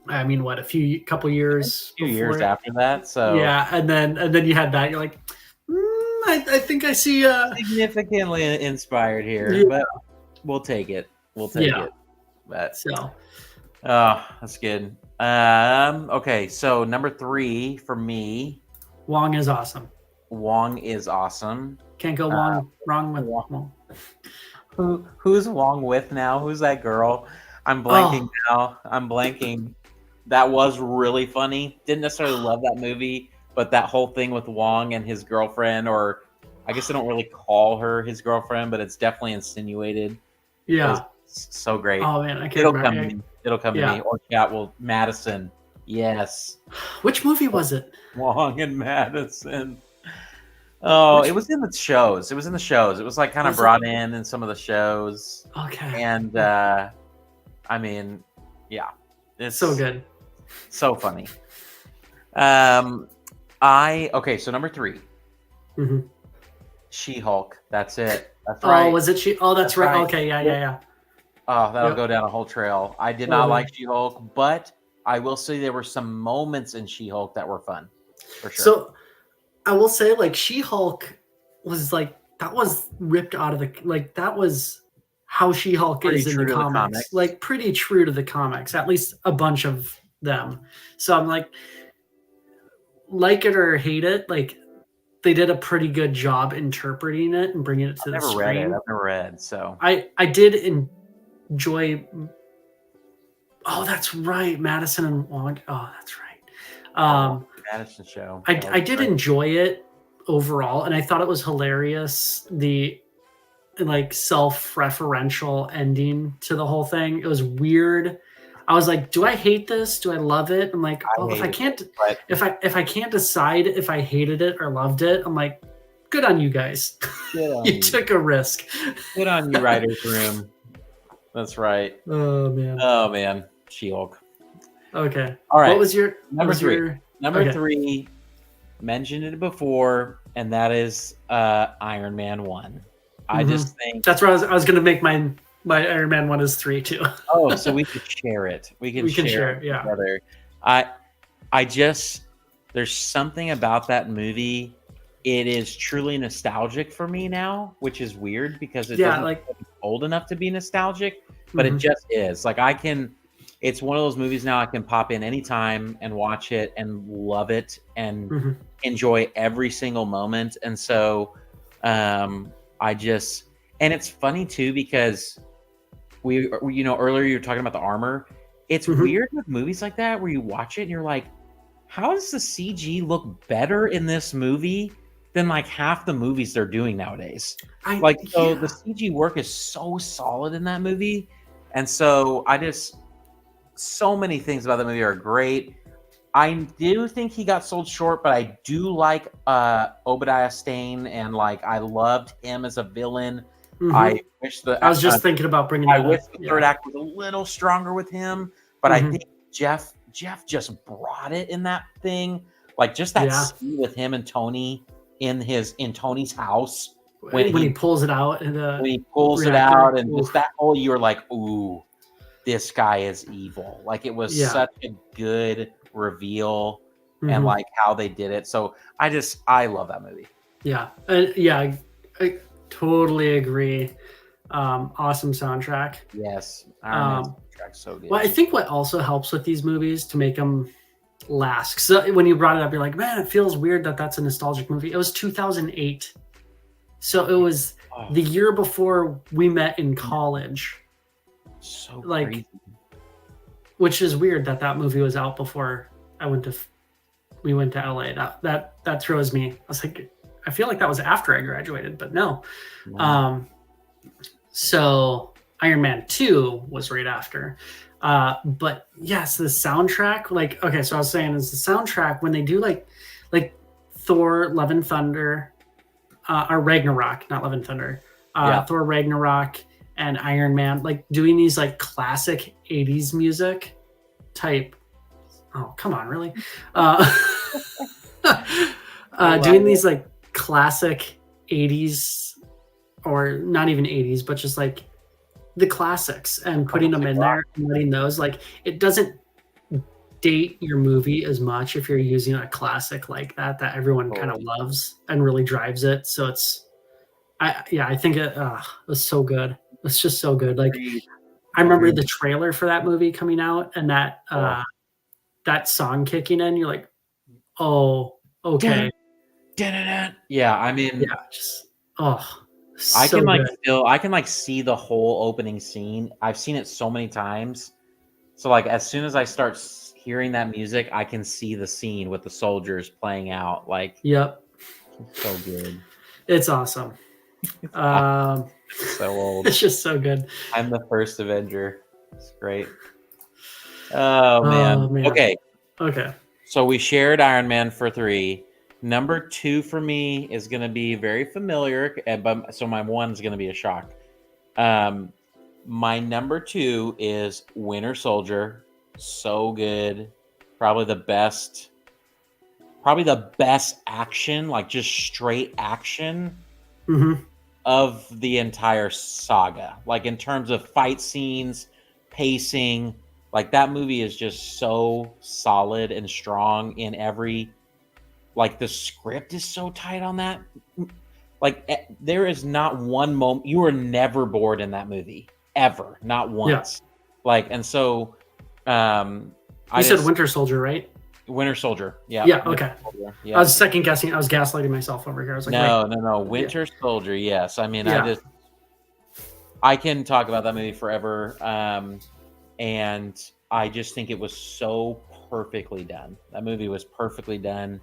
I mean, what, a couple years, years after that. So yeah, and then you had that. You're like, I think I see significantly inspired here, yeah. But we'll take it. It. But so, that's good. Okay, so number 3 for me, Wong is awesome. Can't go wrong with Wong. Who's Wong with now? Who's that girl? I'm blanking now. That was really funny. Didn't necessarily love that movie, but that whole thing with Wong and his girlfriend, or I guess they don't really call her his girlfriend, but it's definitely insinuated. Yeah. So great. Oh man, I can't remember. It'll come to me. Or chat will Madison. Yes. Which movie was it? Wong and Madison. Oh, it was in the shows. It was like kind of brought in some of the shows. Okay. And I mean, yeah. It's so good. So funny. So number 3. Mm-hmm. She-Hulk. That's it. That's right. Oh, was it she? Oh, that's right. Okay, yeah. Oh, that'll go down a whole trail. I did not like She-Hulk, but I will say there were some moments in She-Hulk that were fun, for sure. So I will say, like, She-Hulk was like, that was ripped out of that was how She-Hulk is in the comics. Like, pretty true to the comics, at least a bunch of them. So I'm like it or hate it, like, they did a pretty good job interpreting it and bringing it to the screen. I've never read, so I did enjoy. Oh, that's right, Madison and Wong. Oh, that's right. Madison show. I did enjoy it overall, and I thought it was hilarious. The like self-referential ending to the whole thing. It was weird. I was like, do I hate this? Do I love it? I'm like, well, if I can't decide if I hated it or loved it, I'm like, good on you guys. You took a risk. Good on you, writer's room. That's right. Oh man. She-Hulk. Okay. All right. What was your number 3? Number 3, mentioned it before, and that is Iron Man 1. I just think that's where I was going to make my Iron Man 1 is 3 too. Oh, so we could share it. We can share it together. I just, there's something about that movie. It is truly nostalgic for me now, which is weird because it doesn't feel old enough to be nostalgic, but it just is. Like it's one of those movies now I can pop in anytime and watch it and love it and enjoy every single moment. And so I just, and it's funny too because we earlier you were talking about the armor. It's weird with movies like that where you watch it and you're like, how does the CG look better in this movie than like half the movies they're doing nowadays? The CG work is so solid in that movie, and so so many things about the movie are great. I do think he got sold short, but I do like Obadiah Stane, and like I loved him as a villain. I wish I was just thinking about bringing that I wish up. the third act was a little stronger with him, but I think Jeff just brought it in that thing. Like just that scene with him and Tony in Tony's house when he pulls it out and when he pulls it out and just that whole, you're like, ooh, this guy is evil. Like it was such a good reveal and like how they did it. So I love that movie. I totally agree. Awesome soundtrack. Yes. Iron Man's soundtrack so good. Well, I think what also helps with these movies to make them last. So when you brought it up, you're like, man, it feels weird that that's a nostalgic movie. It was 2008. So it was the year before we met in college. So like crazy. Which is weird that movie was out before we went to LA. That throws me. I was like, I feel like that was after I graduated, but no. So Iron Man 2 was right after. But yes, the soundtrack, like, okay, so I was saying is the soundtrack when they do like Thor, Love and Thunder, or Ragnarok, not Love and Thunder, Thor Ragnarok and Iron Man, like doing these like classic 80s music type. Oh, come on, really? Doing these like classic 80s or not even 80s, but just like the classics and putting them in there and letting those, like, it doesn't date your movie as much if you're using a classic like that everyone kind of loves and really drives it. So it's, I think it was so good. It's just so good. Like I remember the trailer for that movie coming out and that song kicking in. You're like, oh, okay. Yeah, I mean, so I can like good. I can like see the whole opening scene. I've seen it so many times. So like as soon as I start hearing that music, I can see the scene with the soldiers playing out. Like, yep, so good. It's awesome. So old. It's just so good. I'm the first Avenger. It's great. Oh man. Okay. So we shared Iron Man for 3. Number 2 for me is going to be very familiar, but so my 1 is going to be a shock. My number 2 is Winter Soldier. So good. Probably the best action, like just straight action of the entire saga. Like in terms of fight scenes, pacing, like that movie is just so solid and strong in every, like the script is so tight on that. Like there is not one moment, you are never bored in that movie, ever, not once. Like, and so you said Winter Soldier, right? Winter Soldier. Yeah. Okay. Soldier, yeah. I was second guessing. I was gaslighting myself over here. I was like, no. Winter Soldier. Yes. I mean, I can talk about that movie forever. And I just think it was so perfectly done. That movie was perfectly done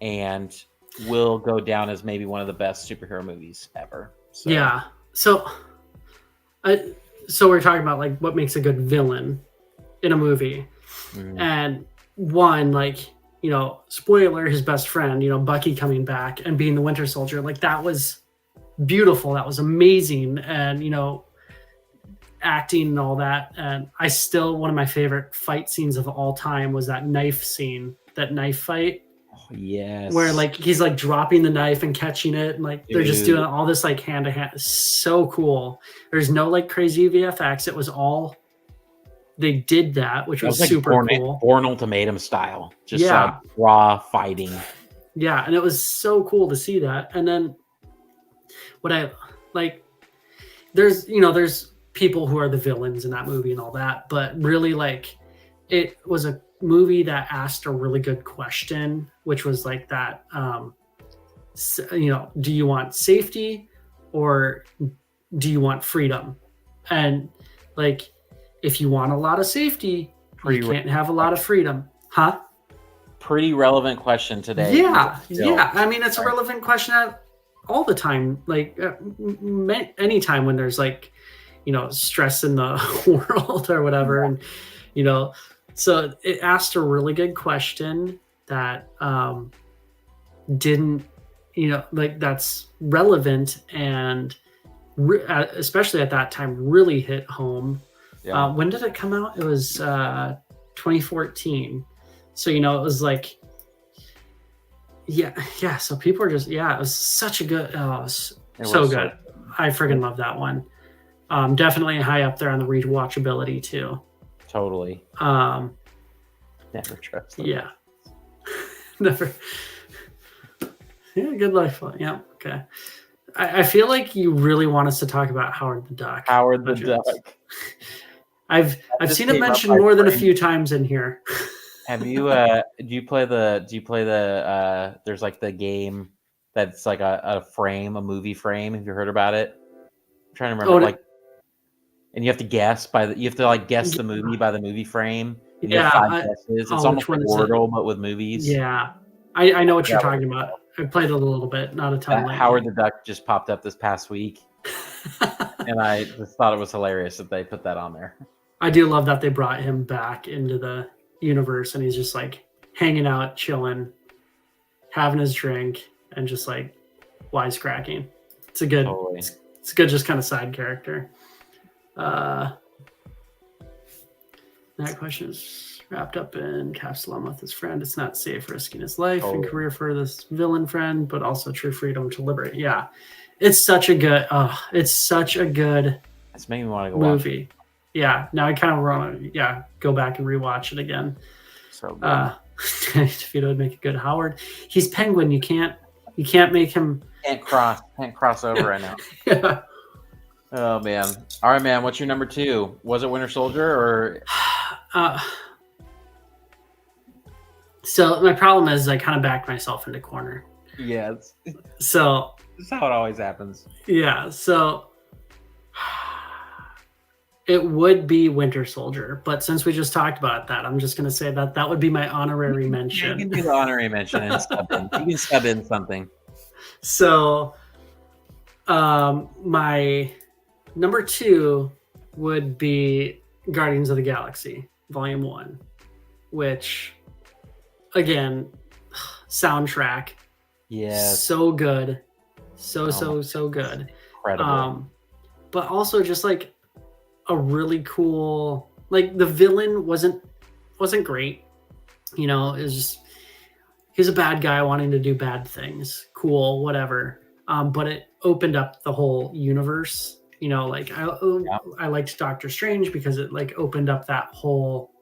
and will go down as maybe one of the best superhero movies ever. So. Yeah. So we're talking about like what makes a good villain in a movie. And one, like, you know, spoiler, his best friend, you know, Bucky coming back and being the Winter Soldier, like that was beautiful. That was amazing. And, you know, acting and all that. And I still, one of my favorite fight scenes of all time was that knife scene, that knife fight. Oh, yes. Where like he's like dropping the knife and catching it. And like they're just doing all this like hand to hand. So cool. There's no like crazy VFX. It was all, they did that, which was like super cool. Born Ultimatum style. Just like raw fighting. Yeah. And it was so cool to see that. And then what I like, there's people who are the villains in that movie and all that, but really like it was a movie that asked a really good question, which was like that do you want safety or do you want freedom? And like, if you want a lot of safety, you can't have a lot of freedom, huh? Pretty relevant question today. Yeah. I mean, it's a relevant question all the time. Like anytime when there's like, stress in the world or whatever. And, so it asked a really good question that didn't, like that's relevant and especially at that time really hit home. Yeah. When did it come out? It was 2014. So, it was like, yeah. So people are just, it was such a good, so good. I friggin' love that one. Definitely high up there on the rewatchability too. Totally. Never trust them. Yeah. Never. Yeah, good life. Yeah. Okay. I feel like you really want us to talk about Howard the Duck. Howard the Duck. I've seen it mentioned more than a few times in here. Have you do you play the there's like the game that's like a movie frame? Have you heard about it? I'm trying to remember and you have to guess guess the movie by the movie frame. And you have 5 guesses. It's almost like Wordle but with movies. Yeah. I know what you're talking about. I played it a little bit, not a ton. Howard the Duck just popped up this past week. And I just thought it was hilarious that they put that on there. I do love that they brought him back into the universe and he's just like hanging out, chilling, having his drink, and just like wisecracking. It's a good, it's a good, just kind of side character. That question is wrapped up in Capsulum with his friend. It's not safe risking his life and career for this villain friend, but also true freedom to liberate. Yeah, it's such a good. It's made me want to go movie. Watch it. Yeah, now I kind of want to go back and rewatch it again. So good. DeVito would make a good Howard. He's Penguin. You can't make him. Can't cross over right now. Yeah. Oh man! All right, man. What's your number 2? Was it Winter Soldier or? So my problem is I kind of backed myself into corner. Yeah. So that's how it always happens. Yeah. So it would be Winter Soldier, but since we just talked about that, I'm just going to say that would be my honorary mention. You can do the honorary mention and sub in. You can sub in something. So, my number 2 would be Guardians of the Galaxy Volume 1, which, again, soundtrack, so good, so good, incredible. But also just like a really cool, like the villain wasn't great, it was just he's a bad guy wanting to do bad things, cool, whatever. But it opened up the whole universe. I liked Doctor Strange because it like opened up the whole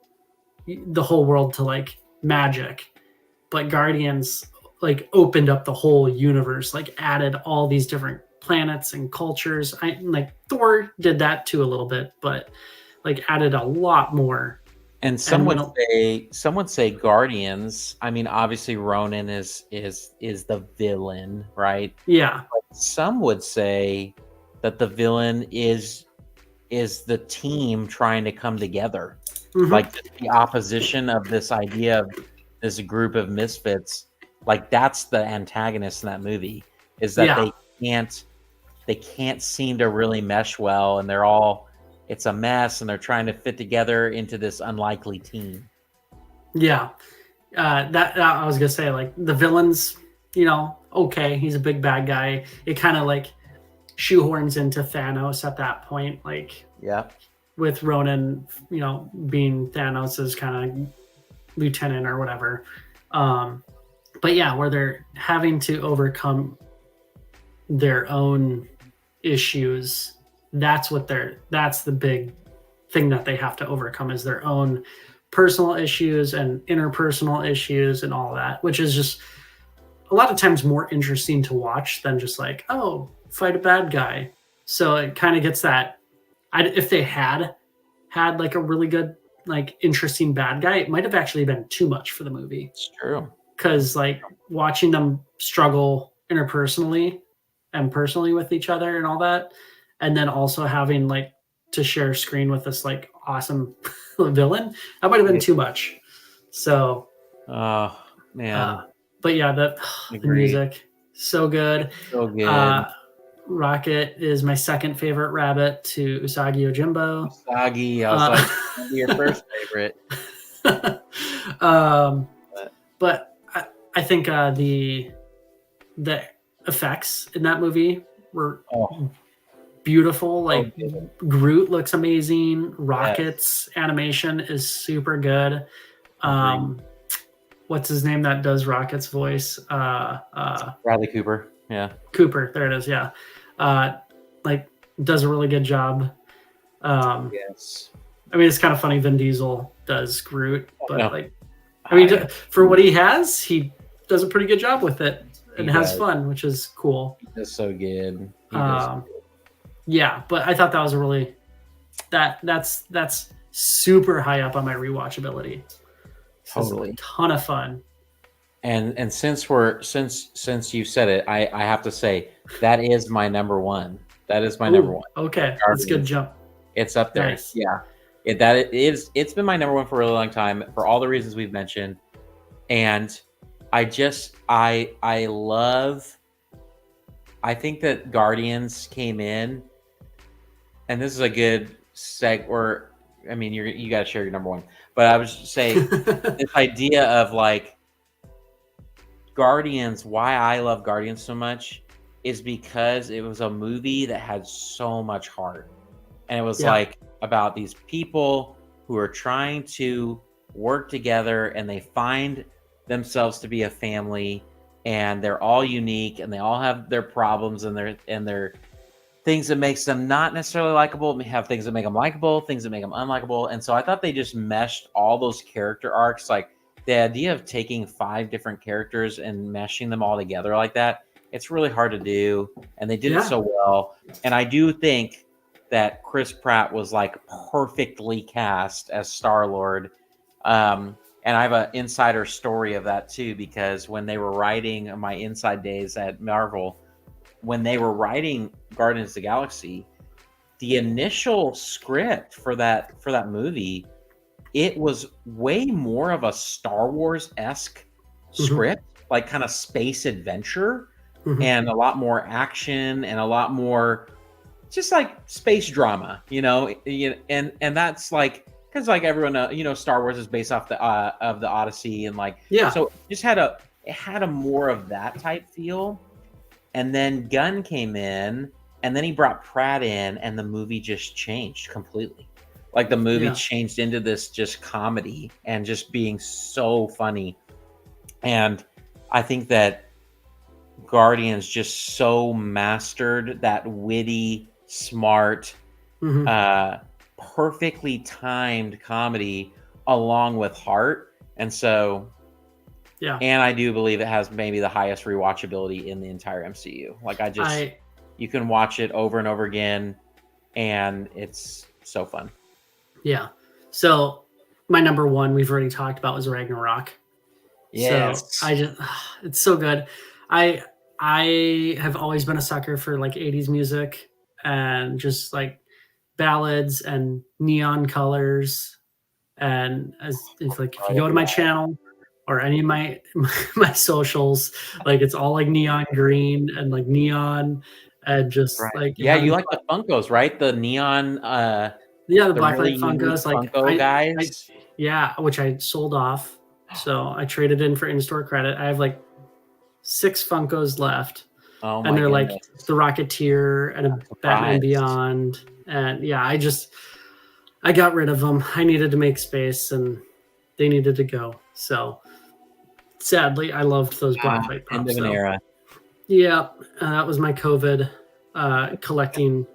world to like magic, but Guardians like opened up the whole universe, like added all these different planets and cultures. I like Thor did that too a little bit, but like added a lot more. And some would say Guardians. I mean, obviously Ronan is the villain, right? Yeah. But some would say that the villain is the team trying to come together, like the opposition of this idea of this group of misfits. Like that's the antagonist in that movie. Is that they can't seem to really mesh well, and it's a mess, and they're trying to fit together into this unlikely team. Yeah. That I was gonna say, like the villains, okay, he's a big bad guy. It kind of like shoehorns into Thanos at that point, like with Ronan, being Thanos's kind of lieutenant or whatever. But yeah, where they're having to overcome their own issues. That's the big thing that they have to overcome, is their own personal issues and interpersonal issues and all that, which is just a lot of times more interesting to watch than just like, oh, fight a bad guy. So it kind of gets that. If they had like a really good, like interesting bad guy, it might have actually been too much for the movie. It's true. Because like watching them struggle interpersonally and personally with each other and all that, and then also having like to share screen with this like awesome villain, that might have been too much. So Oh man, but yeah, the music so good. So good. Rocket is my second favorite rabbit to Usagi Yojimbo. Usagi, I was like, that'd be your first favorite. But I think the effects in that movie were beautiful. Like Groot looks amazing. Rocket's animation is super good. What's his name that does Rocket's voice? Bradley Cooper. Yeah. Cooper. There it is. Yeah. Like does a really good job. Yes. I mean, it's kind of funny. Vin Diesel does Groot, but like, I mean, for what he does a pretty good job with it and has fun, which is cool. That's so good. Yeah, but I thought that was a really that's super high up on my rewatchability. Totally, a ton of fun. And since you said it, I have to say that is my number one. That is my number one. Okay, that's a good jump. It's up there. Nice. Yeah, it's been my number one for a really long time for all the reasons we've mentioned, and I think that Guardians came in, and this is a good seg. Or I mean, you got to share your number one, but I was just saying this idea of like Guardians. Why I love Guardians so much is because it was a movie that had so much heart, and it was like about these people who are trying to work together, and they find themselves to be a family, and they're all unique, and they all have their problems and their things that makes them not necessarily likable, have things that make them likable, things that make them unlikable. And so I thought they just meshed all those character arcs. Like the idea of taking 5 different characters and meshing them all together like that, it's really hard to do, and they did it so well. And I do think that Chris Pratt was like perfectly cast as Star-Lord. And I have an insider story of that too, because when they were writing my inside days at Marvel, when they were writing Guardians of the Galaxy, the initial script for that movie, it was way more of a Star Wars-esque script, like kind of space adventure, and a lot more action and a lot more just like space drama, and that's like, because like everyone Star Wars is based off of the Odyssey, and like so it had a more of that type feel. And then Gunn came in, and then he brought Pratt in, and the movie just changed completely. Like the movie changed into this just comedy and just being so funny. And I think that Guardians just so mastered that witty, smart, perfectly timed comedy along with heart. And so and I do believe it has maybe the highest rewatchability in the entire MCU. Like you can watch it over and over again, and it's so fun. Yeah. So my number one we've already talked about was Ragnarok. Yes. So it's so good. I have always been a sucker for like 80s music and just like ballads and neon colors. And if you go to my channel or any of my socials, like it's all like neon green and like neon and just like you like the Funkos, right? The neon the black light Funkos, like Funko guys. Which I sold off. So I traded in for in-store credit. I have like 6 Funkos left. Oh my and they're goodness. Like the Rocketeer and a Batman Beyond. And I got rid of them. I needed to make space and they needed to go. So sadly, I loved those black light pops. End of an era. Yeah, that was my COVID collecting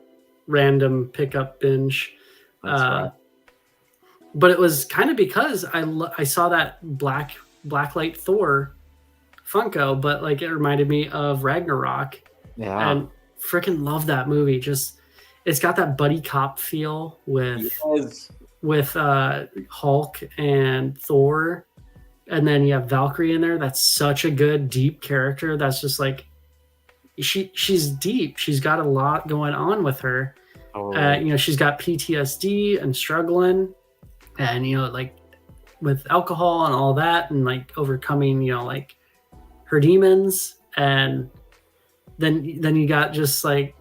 random pickup binge. But it was kind of because I saw that black light Thor Funko, but like it reminded me of Ragnarok. Yeah. And freaking love that movie. Just it's got that buddy cop feel with Hulk and Thor. And then you have Valkyrie in there. That's such a good, deep character. That's just like she's deep. She's got a lot going on with her. Totally. You know, she's got PTSD and struggling, and you know, like with alcohol and all that, and like overcoming, you know, like her demons, and then you got just like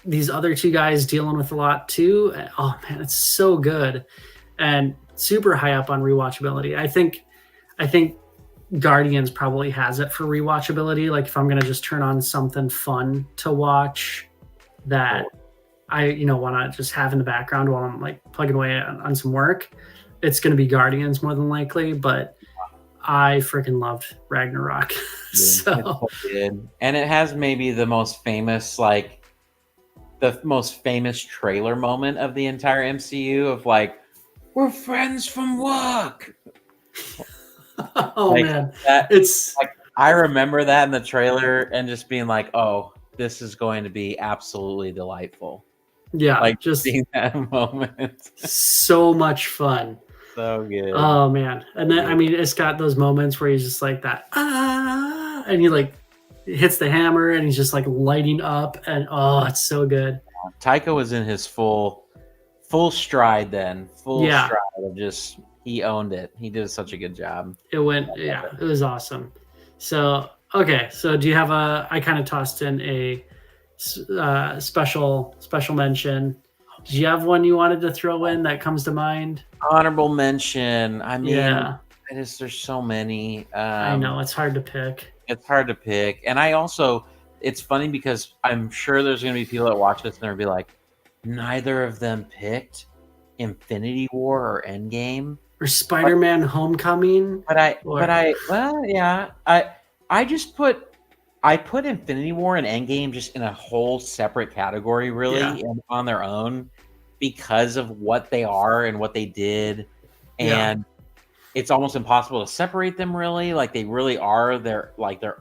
these other two guys dealing with a lot too. Oh man, it's so good and super high up on rewatchability. I think Guardians probably has it for rewatchability. Like if I'm gonna just turn on something fun to watch that I, you know, want to just have in the background while I'm like plugging away on some work, it's gonna be Guardians more than likely. But I freaking loved Ragnarok. So It's so good. And it has maybe the most famous trailer moment of the entire MCU of like, we're friends from work. oh Like, man, that, it's like I remember that in the trailer and just being like, oh, this is going to be absolutely delightful. yeah, Like just seeing that moment. so much fun. So good. Oh man, and then I mean, it's got those moments where he's just like that, and he like hits the hammer, and he's just like lighting up, and oh, it's so good. Taika was in his full stride then, stride of just he owned it. He did such a good job. It went, yeah, it was awesome. So okay, so do you have I kind of tossed in a special mention. Do you have one you wanted to throw in that comes to mind? Honorable mention. I mean, yeah, there's so many. I know it's hard to pick. It's hard to pick, and it's funny because I'm sure there's going to be people that watch this and they'll be like, neither of them picked Infinity War or Endgame Or Spider-Man Homecoming. I put Infinity War and Endgame just in a whole separate category, really, and on their own because of what they are and what they did, and it's almost impossible to separate them. Really, like they really are their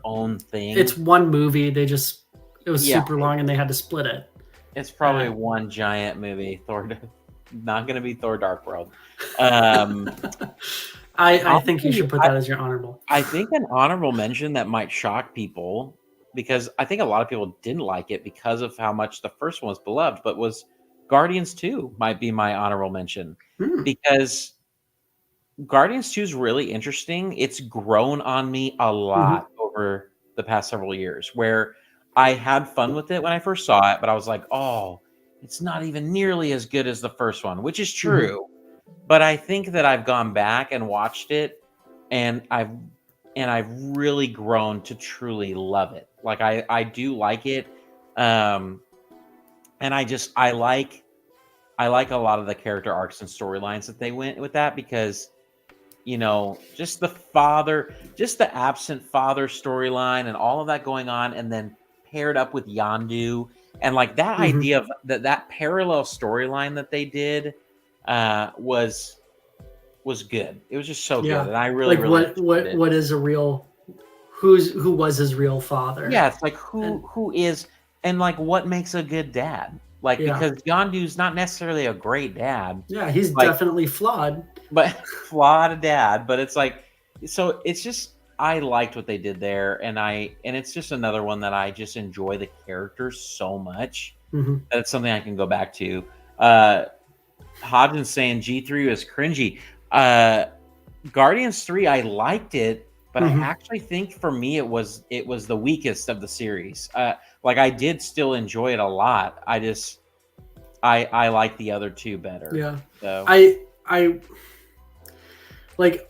own thing. It's one movie. It was super long, and they had to split it. It's probably one giant movie. Thor, not going to be Thor: Dark World. I think you should put that as your honorable. I think an honorable mention that might shock people, because I think a lot of people didn't like it because of how much the first one was beloved, but was Guardians 2 might be my honorable mention. Because Guardians 2 is really interesting. It's grown on me a lot over the past several years, where I had fun with it when I first saw it, but I was like, oh, it's not even nearly as good as the first one, which is true. But I think that I've gone back and watched it, and I've really grown to truly love it. Like I do like it, and I like a lot of the character arcs and storylines that they went with that, because you know, just the absent father storyline and all of that going on, and then paired up with Yondu, and like that idea of that parallel storyline that they did was good. It was just so good, and I really like what is a real who was his real father? Yeah, it's like who is, and like what makes a good dad? Like because Yondu's not necessarily a great dad. Yeah, he's definitely flawed. But flawed dad. But it's like, so it's just, I liked what they did there, and it's just another one that I just enjoy the characters so much that it's something I can go back to. Hodgins saying G3 was cringy. Guardians 3, I liked it, but I actually think for me it was the weakest of the series. Like I did still enjoy it a lot. I like the other two better. Yeah. So I like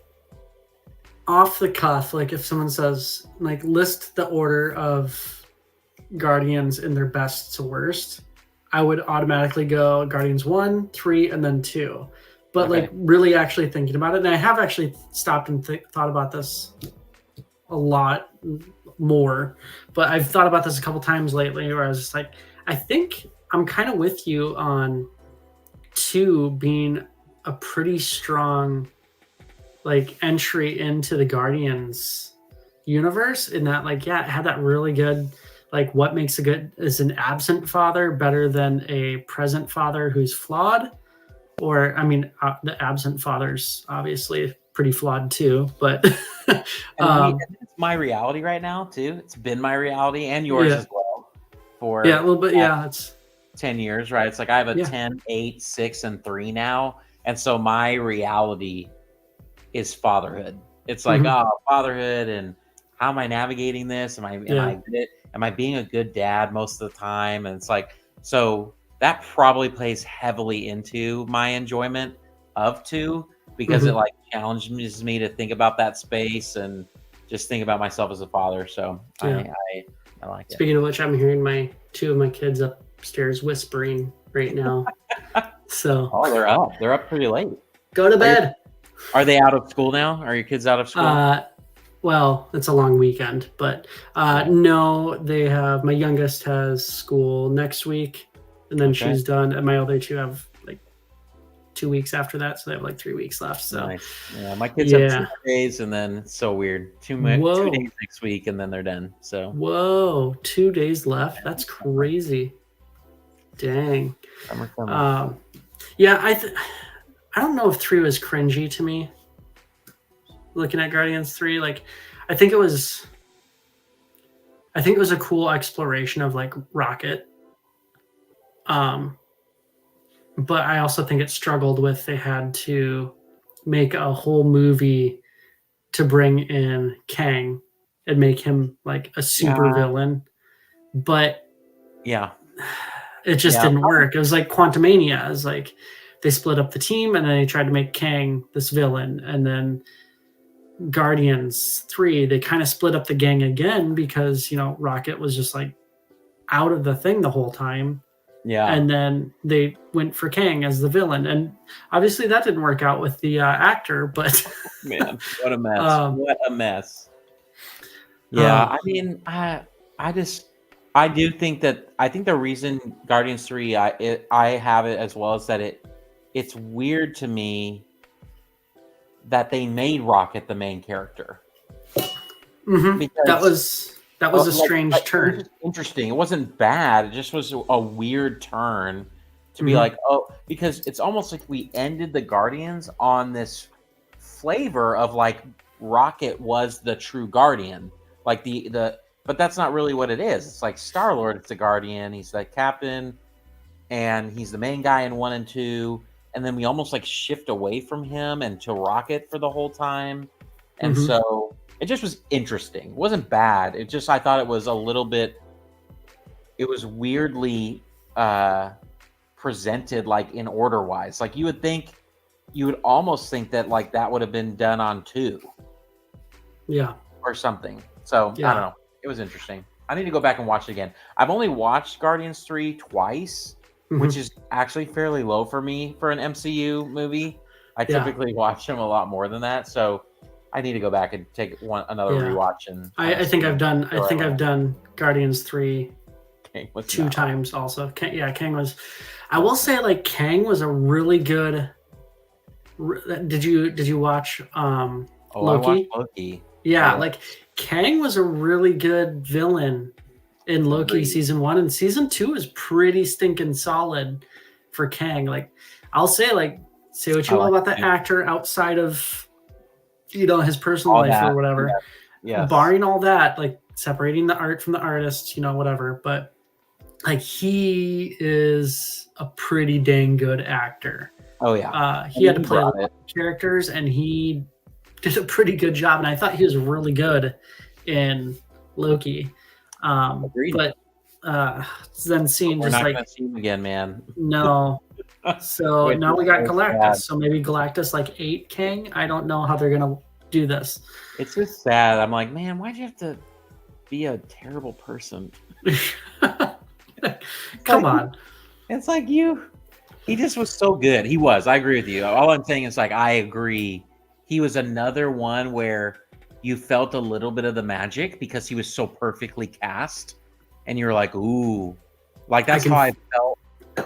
off the cuff, like if someone says like list the order of Guardians in their best to worst, I would automatically go Guardians 1, 3, and then 2. But like really actually thinking about it, and I have actually stopped and thought about this a lot more, but I've thought about this a couple times lately where I was just like, I think I'm kind of with you on 2 being a pretty strong like entry into the Guardians universe, in that like, yeah, it had that really good, like what makes a good is an absent father better than a present father who's flawed. Or, I mean, the absent father's obviously pretty flawed too, but it's my reality right now too. It's been my reality and yours as well. for Yeah, a little bit. Yeah, it's 10 years, right? It's like I have a Yeah. 10, 8, 6, and 3 now. And so my reality is fatherhood. It's like, Mhm. fatherhood, and how am I navigating this? Am I being a good dad most of the time? And it's like, so that probably plays heavily into my enjoyment of 2, because it Mhm. like challenges me to think about that space and just think about myself as a father. So Yeah. I like it. Speaking of which, I'm hearing 2 of my kids upstairs whispering right now. So Oh, they're up. They're up pretty late. go to bed. Are they out of school now? Are your kids out of school? Well, it's a long weekend, but no, they have. My youngest has school next week, and then Okay. she's done. And my other 2 have like 2 weeks after that, so they have like 3 weeks left. So nice. Yeah, my kids have 2 more days, and then it's so weird. 2 days next week, and then they're done. So 2 days left. That's crazy. Dang. Summer. Yeah, I don't know if 3 was cringy to me. Looking at Guardians 3, like I think it was a cool exploration of like Rocket. But I also think it struggled with they had to make a whole movie to bring in Kang and make him like a super villain. But it just didn't work. It was like Quantumania. It was like they split up the team and then they tried to make Kang this villain, and then Guardians 3, they kind of split up the gang again because, Rocket was just like out of the thing the whole time. Yeah. And then they went for Kang as the villain. And obviously that didn't work out with the actor, but man, what a mess. What a mess. Yeah. I mean, I do think the reason Guardians 3, I have it as well, is that it's weird to me that they made Rocket the main character. Mm-hmm. That was a strange turn. Interesting. It wasn't bad. It just was a weird turn to be like, because it's almost like we ended the Guardians on this flavor of like Rocket was the true Guardian, like but that's not really what it is. It's like Star-Lord. It's the Guardian. He's the captain, and he's the main guy in 1 and 2. And then we almost like shift away from him and to Rocket for the whole time. And so it just was interesting. It wasn't bad. It just, I thought it was a little bit, it was weirdly presented like in order wise. Like you would almost think that like that would have been done on 2. Yeah. Or something. So I don't know. It was interesting. I need to go back and watch it again. I've only watched Guardians 3 twice. Which is actually fairly low for me for an MCU movie. I typically watch them a lot more than that, so I need to go back and take another rewatch. And I think I've done Guardians 3 2 times also. Kang was. I will say like Kang was a really good. Did you watch Loki? I watched Loki. Yeah, like Kang was a really good villain in Loki season 1, and season 2 is pretty stinking solid for Kang. Like, I'll say what you will about the actor outside of, his personal life or whatever. Yeah. Barring all that, like separating the art from the artist, whatever. But like, he is a pretty dang good actor. Oh yeah. He had to play a lot of characters, and he did a pretty good job. And I thought he was really good in Loki. But then seeing we're just not like gonna see him again, man. No. So now we got Galactus. Sad. So maybe Galactus like ate Kang. I don't know how they're gonna do this. It's just sad. I'm like, man, why'd you have to be a terrible person? Come on. It's like he just was so good. He was. I agree with you. All I'm saying is like I agree. He was another one where you felt a little bit of the magic because he was so perfectly cast, and you were like, ooh, like that's how I felt.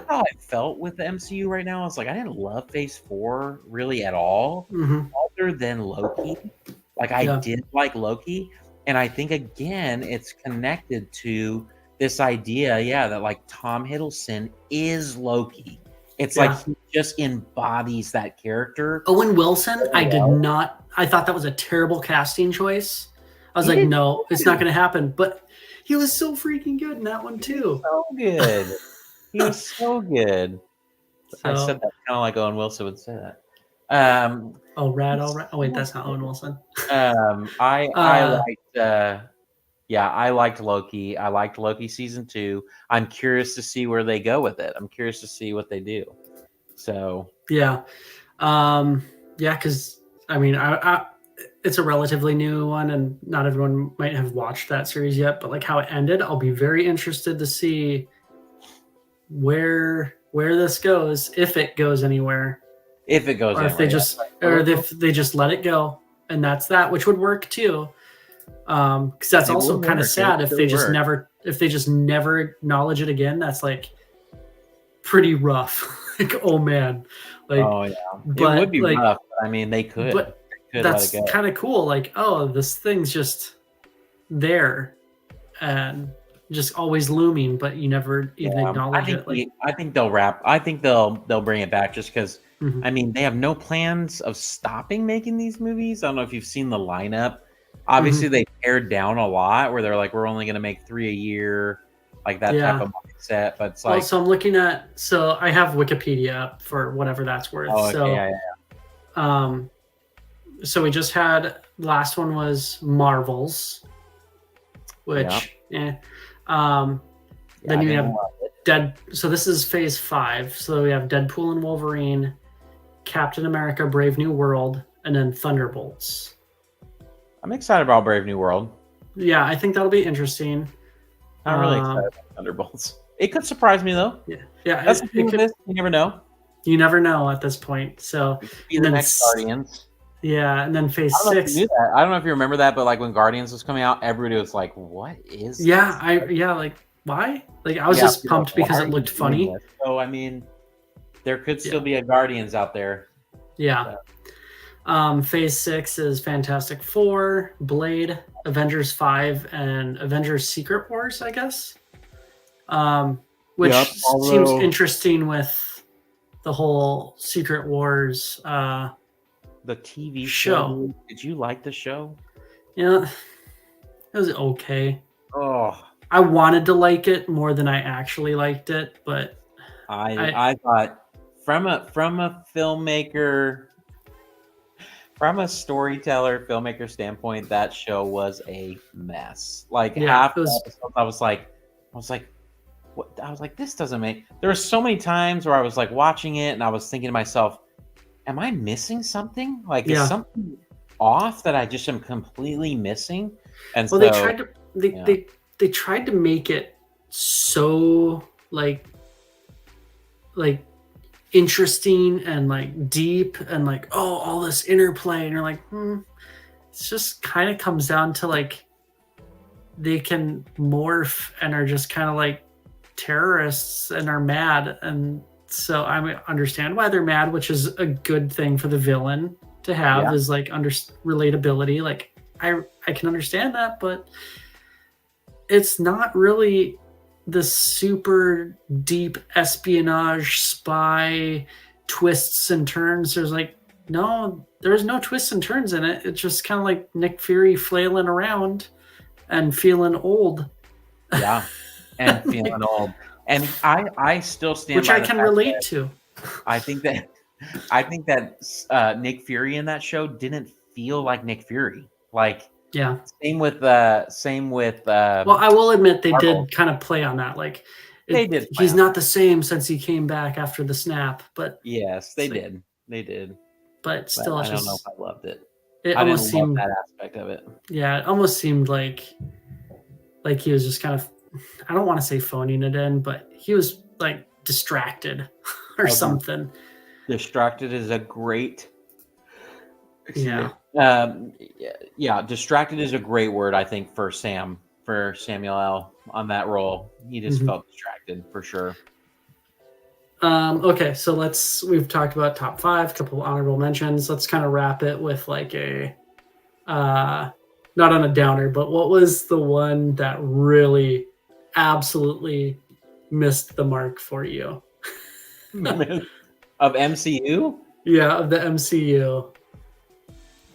How I felt with the MCU right now. I was like, I didn't love Phase 4 really at all, other than Loki. Like I did like Loki, and I think again it's connected to this idea, that like Tom Hiddleston is Loki. It's like he just embodies that character. Owen Wilson, I thought that was a terrible casting choice. I was like, no, it's not going to happen. But He was so freaking good in that one too. So good. He was so good. I So, said that kind of like Owen Wilson would say that. all right. Oh wait, that's not Owen Wilson. I liked. Yeah, I liked Loki. I liked Loki season 2. I'm curious to see where they go with it. I'm curious to see what they do. So yeah, because I mean, it's a relatively new one, and not everyone might have watched that series yet. But like how it ended, I'll be very interested to see where this goes, if it goes anywhere, if it goes, or if they just let it go, and that's that, which would work too. Because that's also kind of sad if they just never acknowledge it again. That's like pretty rough. Like, oh man, like, oh yeah, it would be like, rough. But I mean, they could. But that's kind of cool. Like, oh, this thing's just there and just always looming, but you never even acknowledge it. Like, I think they'll wrap. I think they'll bring it back just because. I mean, they have no plans of stopping making these movies. I don't know if you've seen the lineup. Obviously, they pared down a lot where they're like, we're only going to make 3 a year, like that type of mindset. But it's like, so I'm looking at, so I have Wikipedia up for whatever that's worth. Oh, okay, so we just had, last one was Marvels, which, then you have so this is phase 5. So we have Deadpool and Wolverine, Captain America, Brave New World, and then Thunderbolts. I'm excited about Brave New World. Yeah, I think that'll be interesting. I'm really excited about Thunderbolts. It could surprise me though. Yeah. That's it could, you never know. You never know at this point. So be the next Guardians. Yeah, and then phase 6. I don't know if you remember that, but like when Guardians was coming out, everybody was like, "What is?" Yeah, this? Like why? Like I was just pumped because it looked funny. So I mean, there could still be a Guardians out there. Yeah. Phase 6 is Fantastic Four, Blade, Avengers 5, and Avengers Secret Wars, I guess. Which seems interesting with the whole Secret Wars the TV show. Did you like the show? Yeah, it was okay. Oh, I wanted to like it more than I actually liked it, but I thought from a filmmaker, from a storyteller, filmmaker standpoint, that show was a mess. Like half the episodes, I was like, what? I was like, this doesn't make. There were so many times where I was like watching it, and I was thinking to myself, am I missing something? Like, is something off that I just am completely missing? And well, they tried to make it so like interesting and like deep and like, oh, all this interplay, and you're like, it's just kind of comes down to like they can morph and are just kind of like terrorists and are mad, and so I understand why they're mad, which is a good thing for the villain to have, is like relatability. Like I can understand that, but it's not really the super deep espionage spy twists and turns. There's no twists and turns in it. It's just kind of like Nick Fury flailing around and feeling old. Yeah, and feeling old. And I still stand which by I can relate to. I think that Nick Fury in that show didn't feel like Nick Fury. Like, yeah. Same with. Well, I will admit they did kind of play on that. Like, they did. He's not the same since he came back after the snap. But yes, they did. They did. But still, I don't know if I loved it. It I almost didn't seemed love that aspect of it. Yeah, it almost seemed like he was just kind of. I don't want to say phoning it in, but he was like distracted or something. Distracted is a great. Yeah. Distracted is a great word, I think, for Samuel L. on that role. He just felt distracted for sure. Okay, so we've talked about top 5, a couple of honorable mentions. Let's kind of wrap it with like a not on a downer, but what was the one that really absolutely missed the mark for you? Of MCU? Yeah, of the MCU.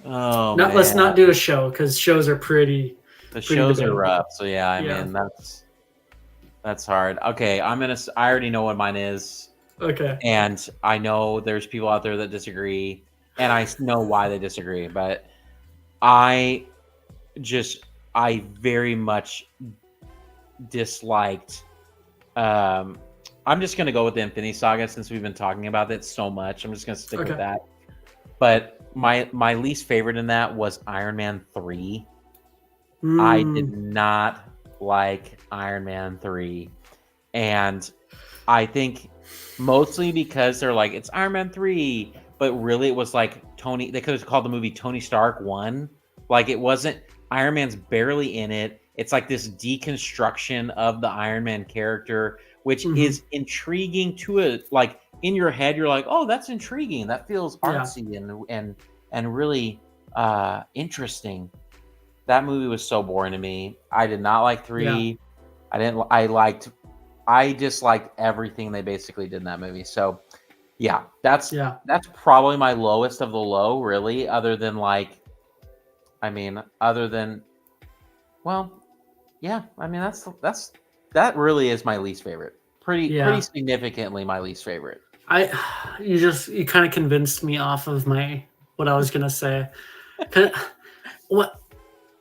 Oh, let's not do a show because shows are pretty The Pretty shows are debatable. rough. So yeah, I Yeah. mean that's hard. Okay, I already know what mine is. Okay. And I know there's people out there that disagree, and I know why they disagree, but I very much disliked. I'm just gonna go with the Infinity Saga since we've been talking about it so much. I'm just gonna stick with that. But my least favorite in that was Iron Man 3. I did not like Iron Man 3, and I think mostly because they're like, it's Iron Man 3, but really it was like they could have called the movie Tony Stark 1. Like, it wasn't, Iron Man's barely in it. It's like this deconstruction of the Iron Man character, which is intriguing to it. Like, in your head, you're like, oh, that's intriguing. That feels artsy and really interesting. That movie was so boring to me. I did not like 3. Yeah. I disliked everything they basically did in that movie. So, yeah, that's probably my lowest of the low, really. That really is my least favorite. Pretty significantly my least favorite. You kind of convinced me off of what I was gonna say.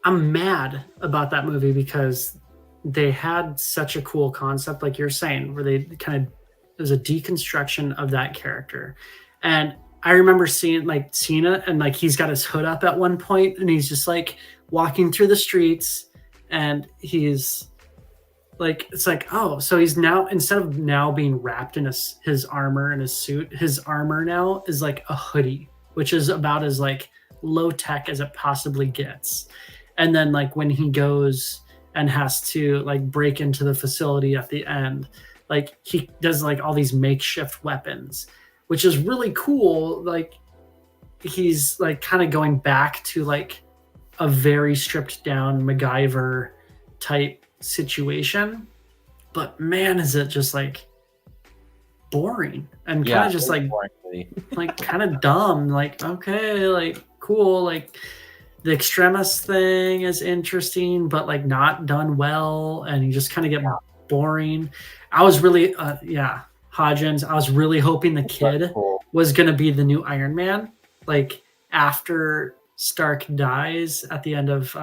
I'm mad about that movie because they had such a cool concept, like you're saying, where they kind of, there's a deconstruction of that character. And I remember seeing Cena, and like he's got his hood up at one point and he's just like walking through the streets, and he's like, it's like, oh, so he's now, instead of now being wrapped in his armor and his suit, his armor now is like a hoodie, which is about as like low tech as it possibly gets. And then like when he goes and has to like break into the facility at the end, like he does like all these makeshift weapons, which is really cool. Like he's like kind of going back to like a very stripped down MacGyver type situation. But man, is it just like boring and kind of just like kind of dumb. Like, okay, like cool, like the Extremis thing is interesting, but like not done well, and you just kind of get boring. I was really, Hodgins. I was really hoping the kid was gonna be the new Iron Man, like after Stark dies at the end of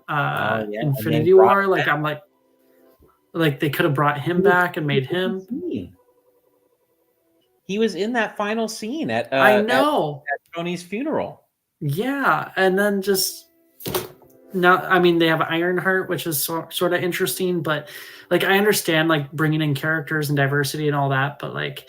Infinity War. Like I'm like they could have brought him back and made him. He was in that final scene at I know at Tony's funeral. Yeah, and then just now, I mean, they have Ironheart, which is sort of interesting, but like I understand like bringing in characters and diversity and all that, but like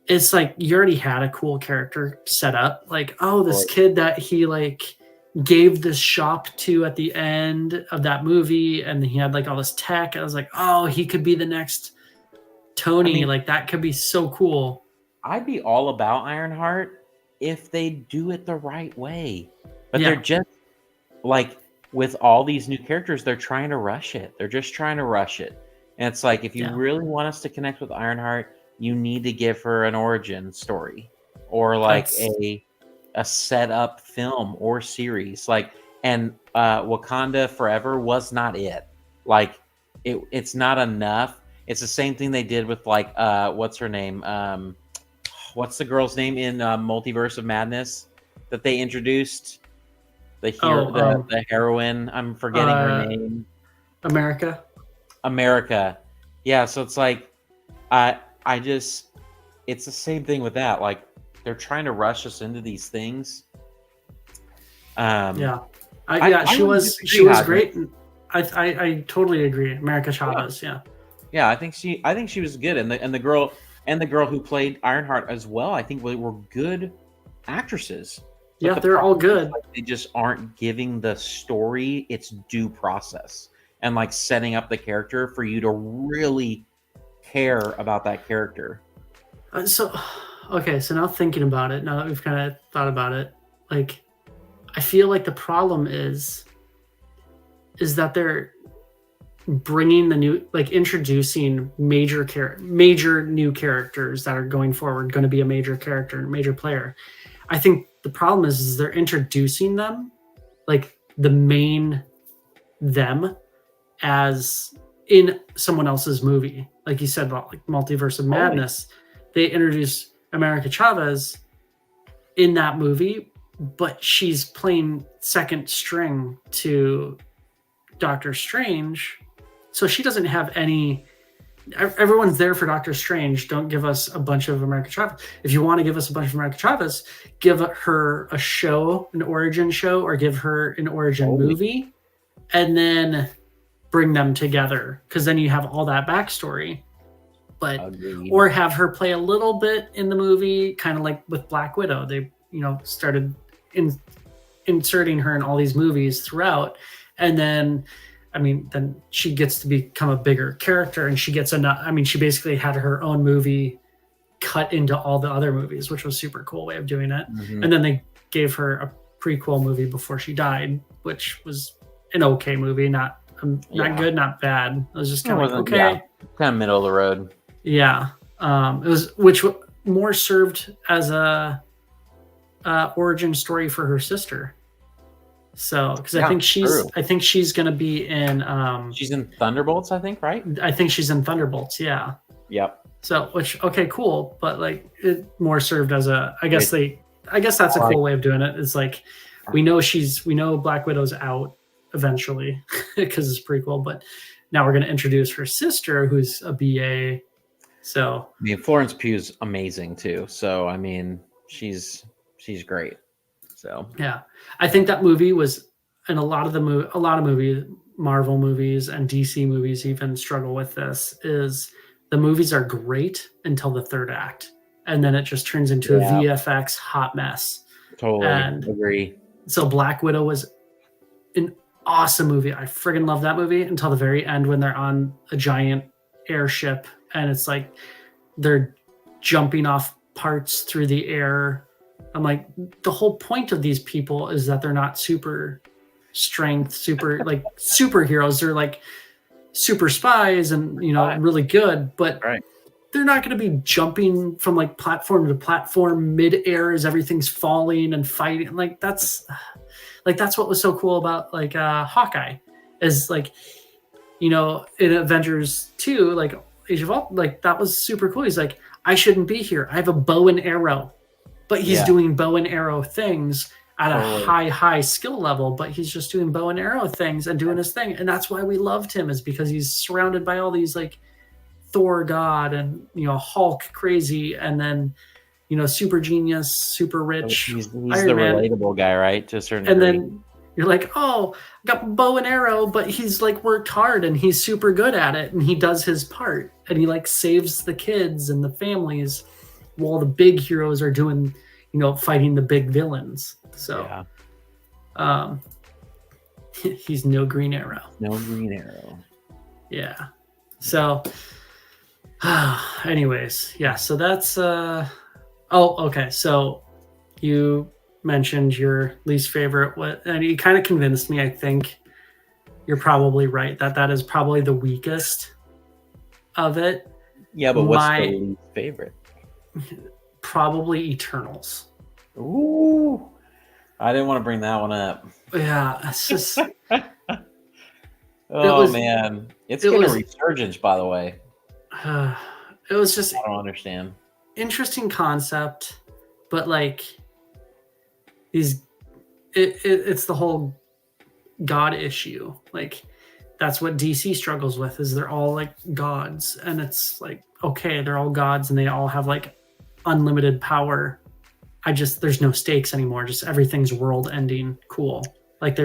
it's like you already had a cool character set up. Like, oh, this kid that he like gave this shop to at the end of that movie, and he had like all this tech. I was like, oh, he could be the next Tony. I mean, like that could be so cool. I'd be all about Ironheart if they do it the right way. But they're just like, with all these new characters, they're trying to rush it. They're just trying to rush it. And it's like, if you really want us to connect with Ironheart, you need to give her an origin story or like a setup film or series. Like, and Wakanda Forever was not it. Like it's not enough. It's the same thing they did with like what's her name? What's the girl's name in Multiverse of Madness that they introduced? The heroine. I'm forgetting her name. America. Yeah, so it's like it's the same thing with that. Like they're trying to rush us into these things. She was great. I totally agree. America Chavez, Yeah, I think she was good, and the girl who played Ironheart as well, I think were good actresses. But they're all good. Like, they just aren't giving the story its due process and like setting up the character for you to really care about that character. So now thinking about it, now that we've kind of thought about it, like I feel like the problem is that they're bringing the new, like introducing major new characters that are going forward, going to be a major character, major player. I think the problem is they're introducing them like the main them as in someone else's movie. Like you said about like Multiverse of Madness, they introduced America Chavez in that movie, but she's playing second string to Doctor Strange, so she doesn't have any. Everyone's there for Doctor Strange. Don't give us a bunch of America Chavez. If you want to give us a bunch of America Chavez, give her a show, an origin show, or give her an origin movie, and then bring them together, because then you have all that backstory. But or have her play a little bit in the movie, kind of like with Black Widow. They started inserting her in all these movies throughout, and then then she gets to become a bigger character, and she gets enough. She basically had her own movie cut into all the other movies, which was a super cool way of doing it. Mm-hmm. And then they gave her a prequel movie before she died, which was an okay movie, not good, not bad. It was just kind of okay, kind of middle of the road. Yeah, it was, which more served as a origin story for her sister. So, because I think she's going to be in. She's in Thunderbolts, I think, right? I think she's in Thunderbolts. Yeah. Yep. So, cool, but like it more served as a. I guess that's a cool way of doing it. It's like we know Black Widow's out eventually because it's prequel, but now we're going to introduce her sister, who's a BA. So, Florence Pugh's amazing too. So, she's great. So yeah, I think that movie was, and a lot of movies, Marvel movies and DC movies even struggle with this, is the movies are great until the third act, and then it just turns into a VFX hot mess. Totally agree. So Black Widow was an awesome movie. I friggin' love that movie until the very end when they're on a giant airship and it's like they're jumping off parts through the air. I'm like, the whole point of these people is that they're not super strength, super like superheroes. They're like super spies and really good, but they're not going to be jumping from like platform to platform mid-air as everything's falling and fighting. Like that's what was so cool about like Hawkeye, is like in Avengers 2, like Age of Ultron, like that was super cool. He's like, I shouldn't be here. I have a bow and arrow. But he's doing bow and arrow things at a high skill level, but he's just doing bow and arrow things and doing his thing. And that's why we loved him, is because he's surrounded by all these like Thor god and, Hulk crazy. And then, super genius, super rich. He's the relatable guy, right? To a certain degree. And then you're like, oh, got bow and arrow, but he's like worked hard and he's super good at it. And he does his part and he like saves the kids and the families, while the big heroes are doing, fighting the big villains. So, he's no Green Arrow. No Green Arrow. Yeah. So, anyways, yeah. So that's. Okay. So, you mentioned your least favorite. And you kind of convinced me. I think you're probably right that is probably the weakest of it. Yeah, but what's the least favorite? Probably Eternals. Ooh, I didn't want to bring that one up. Yeah, it's just. Man, it's getting a resurgence. By the way, it was just. I don't understand. Interesting concept, but like it's the whole God issue. Like that's what DC struggles with, is they're all like gods, and it's like, okay, they're all gods and they all have like unlimited power. There's no stakes anymore. Just everything's world ending. Cool. Like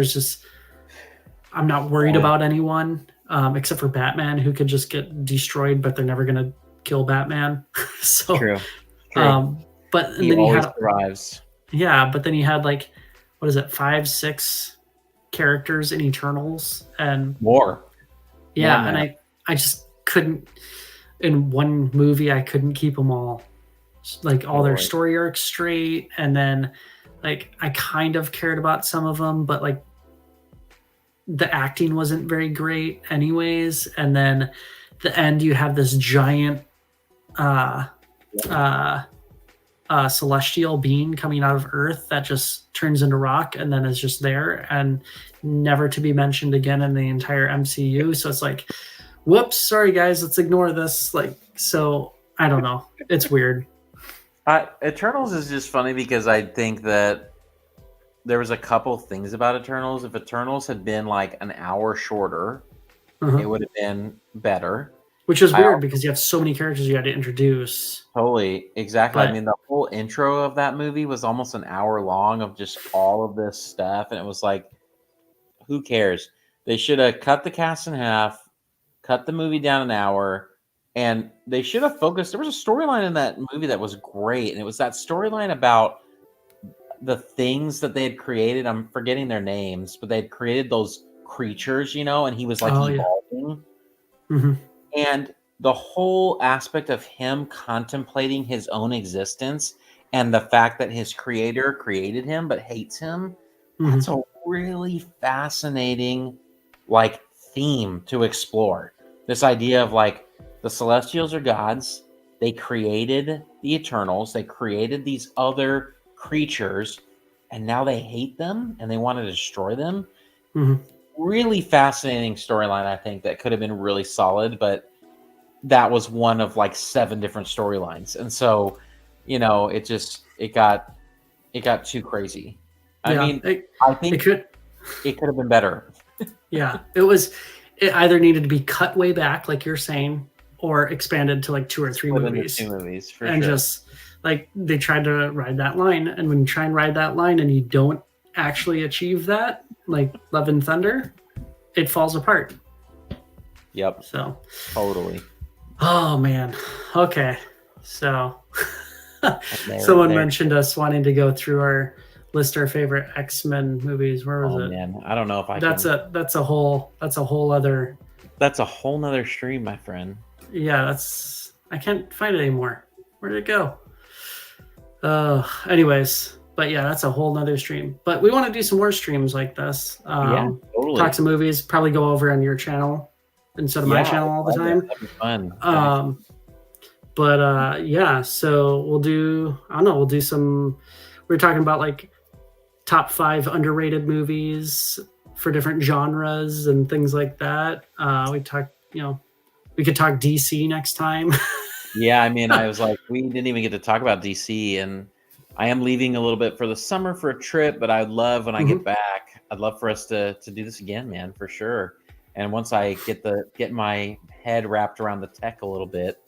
I'm not worried about anyone except for Batman, who could just get destroyed, but they're never gonna kill Batman. So true. But he then always survives. Yeah, but then you had like, what is it, 5-6 characters in Eternals and more. Yeah, and I just couldn't, in one movie, I couldn't keep them all, like all their story arcs straight. And then like I kind of cared about some of them, but like the acting wasn't very great anyways. And then the end, you have this giant celestial being coming out of Earth that just turns into rock and then is just there and never to be mentioned again in the entire MCU. So it's like, whoops, sorry guys, let's ignore this. Like, so I don't know. It's weird. Eternals is just funny because I think that there was a couple things about Eternals. If Eternals had been like an hour shorter, it would have been better. Which is weird because you have so many characters you had to introduce. Totally, exactly. I mean, the whole intro of that movie was almost an hour long of just all of this stuff, and it was like, who cares? They should have cut the cast in half, cut the movie down an hour, and they should have focused. There was a storyline in that movie that was great, and it was that storyline about the things that they had created. I'm forgetting their names, but they had created those creatures, you know, and he was like evolving. Yeah. And the whole aspect of him contemplating his own existence and the fact that his creator created him but hates him, that's a really fascinating like theme to explore. This idea of like the Celestials are gods. They created the Eternals. They created these other creatures, and now they hate them and they want to destroy them. Really fascinating storyline, I think, that could have been really solid, but that was one of like 7 different storylines. And so, you know, it got too crazy. I mean, I think it could have been better. Yeah. It either needed to be cut way back, like you're saying, or expanded to like 2 or 3 movies. 2 movies, for and sure. Just like they tried to ride that line. And when you try and ride that line and you don't actually achieve that, like Love and Thunder, it falls apart. Yep. So totally. Oh man. Okay. So someone mentioned us wanting to go through our favorite X-Men movies. Where was it? Man, I don't know if that's a whole other. That's a whole nother stream, my friend. Yeah, I can't find it anymore. Where did it go? Anyways, but yeah, that's a whole nother stream. But we want to do some more streams like this. Totally. Talk some movies, probably go over on your channel instead of my channel all the time. That'd be fun. So we'll do some, we were talking about like top 5 underrated movies for different genres and things like that. We could talk DC next time. Yeah, I mean, I was like, we didn't even get to talk about DC, and I am leaving a little bit for the summer for a trip, but I'd love when I get back, I'd love for us to do this again, man, for sure. And once I get my head wrapped around the tech a little bit,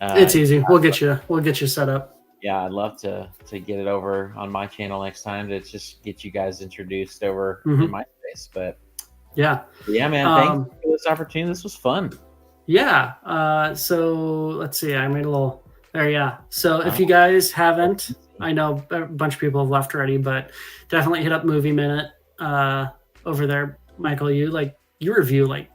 it's easy. We'll get you set up. Yeah, I'd love to get it over on my channel next time to just get you guys introduced over in my space. But yeah, man, thanks for this opportunity. This was fun. Yeah. So let's see. I made a little there. Yeah. So if you guys haven't, I know a bunch of people have left already, but definitely hit up Movie Minute over there, Michael. You review like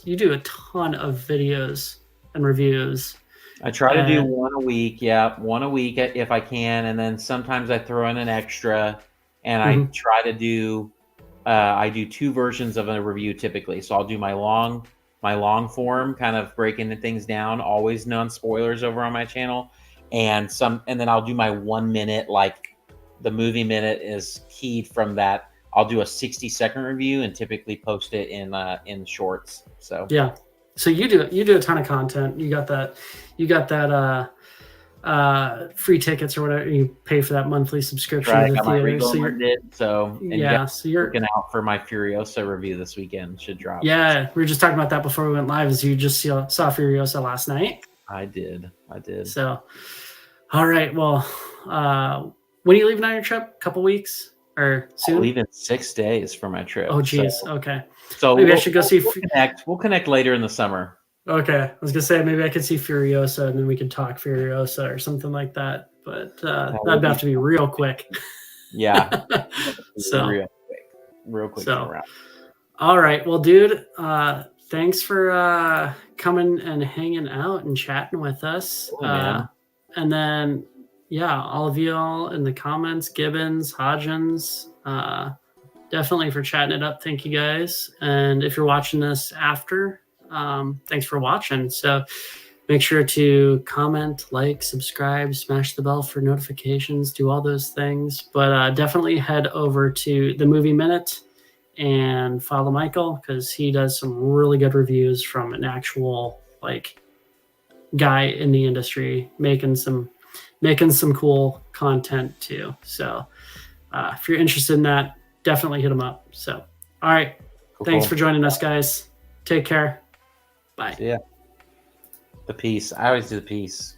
you do a ton of videos and reviews. I try to do one a week. Yeah, one a week if I can, and then sometimes I throw in an extra, and I try to do. I do 2 versions of a review typically. So I'll do my long form, kind of breaking the things down, always non-spoilers over on my channel, and then I'll do my 1 minute, like the Movie Minute is keyed from that. I'll do a 60-second review and typically post it in shorts. So yeah. So you do a ton of content. You got that free tickets or whatever. You pay for that monthly subscription to the theater. So you're looking out for my Furiosa review this weekend. Should drop. Yeah, we were just talking about that before we went live. As you just saw Furiosa last night. I did. So, all right. Well, when are you leaving on your trip? A couple weeks or soon? I'll leave in 6 days for my trip. Oh, geez. So, okay. So maybe I should go see. We'll connect later in the summer. Okay, I was gonna say maybe I could see Furiosa and then we could talk Furiosa or something like that. But that'd have to be real quick. Yeah. So real quick. So, all right. Well, dude, thanks for coming and hanging out and chatting with us. And then, all of you all in the comments, Gibbons, Hodgins, definitely for chatting it up. Thank you guys. And if you're watching this after, thanks for watching. So Make sure to comment, like, subscribe, smash the bell for notifications, do all those things. But definitely head over to the Movie Minute and follow Michael, because he does some really good reviews from an actual like guy in the industry making some cool content too. So if you're interested in that, definitely hit him up. So all right, thanks for joining us, guys. Take care. Bye. Yeah. The peace. I always do the peace.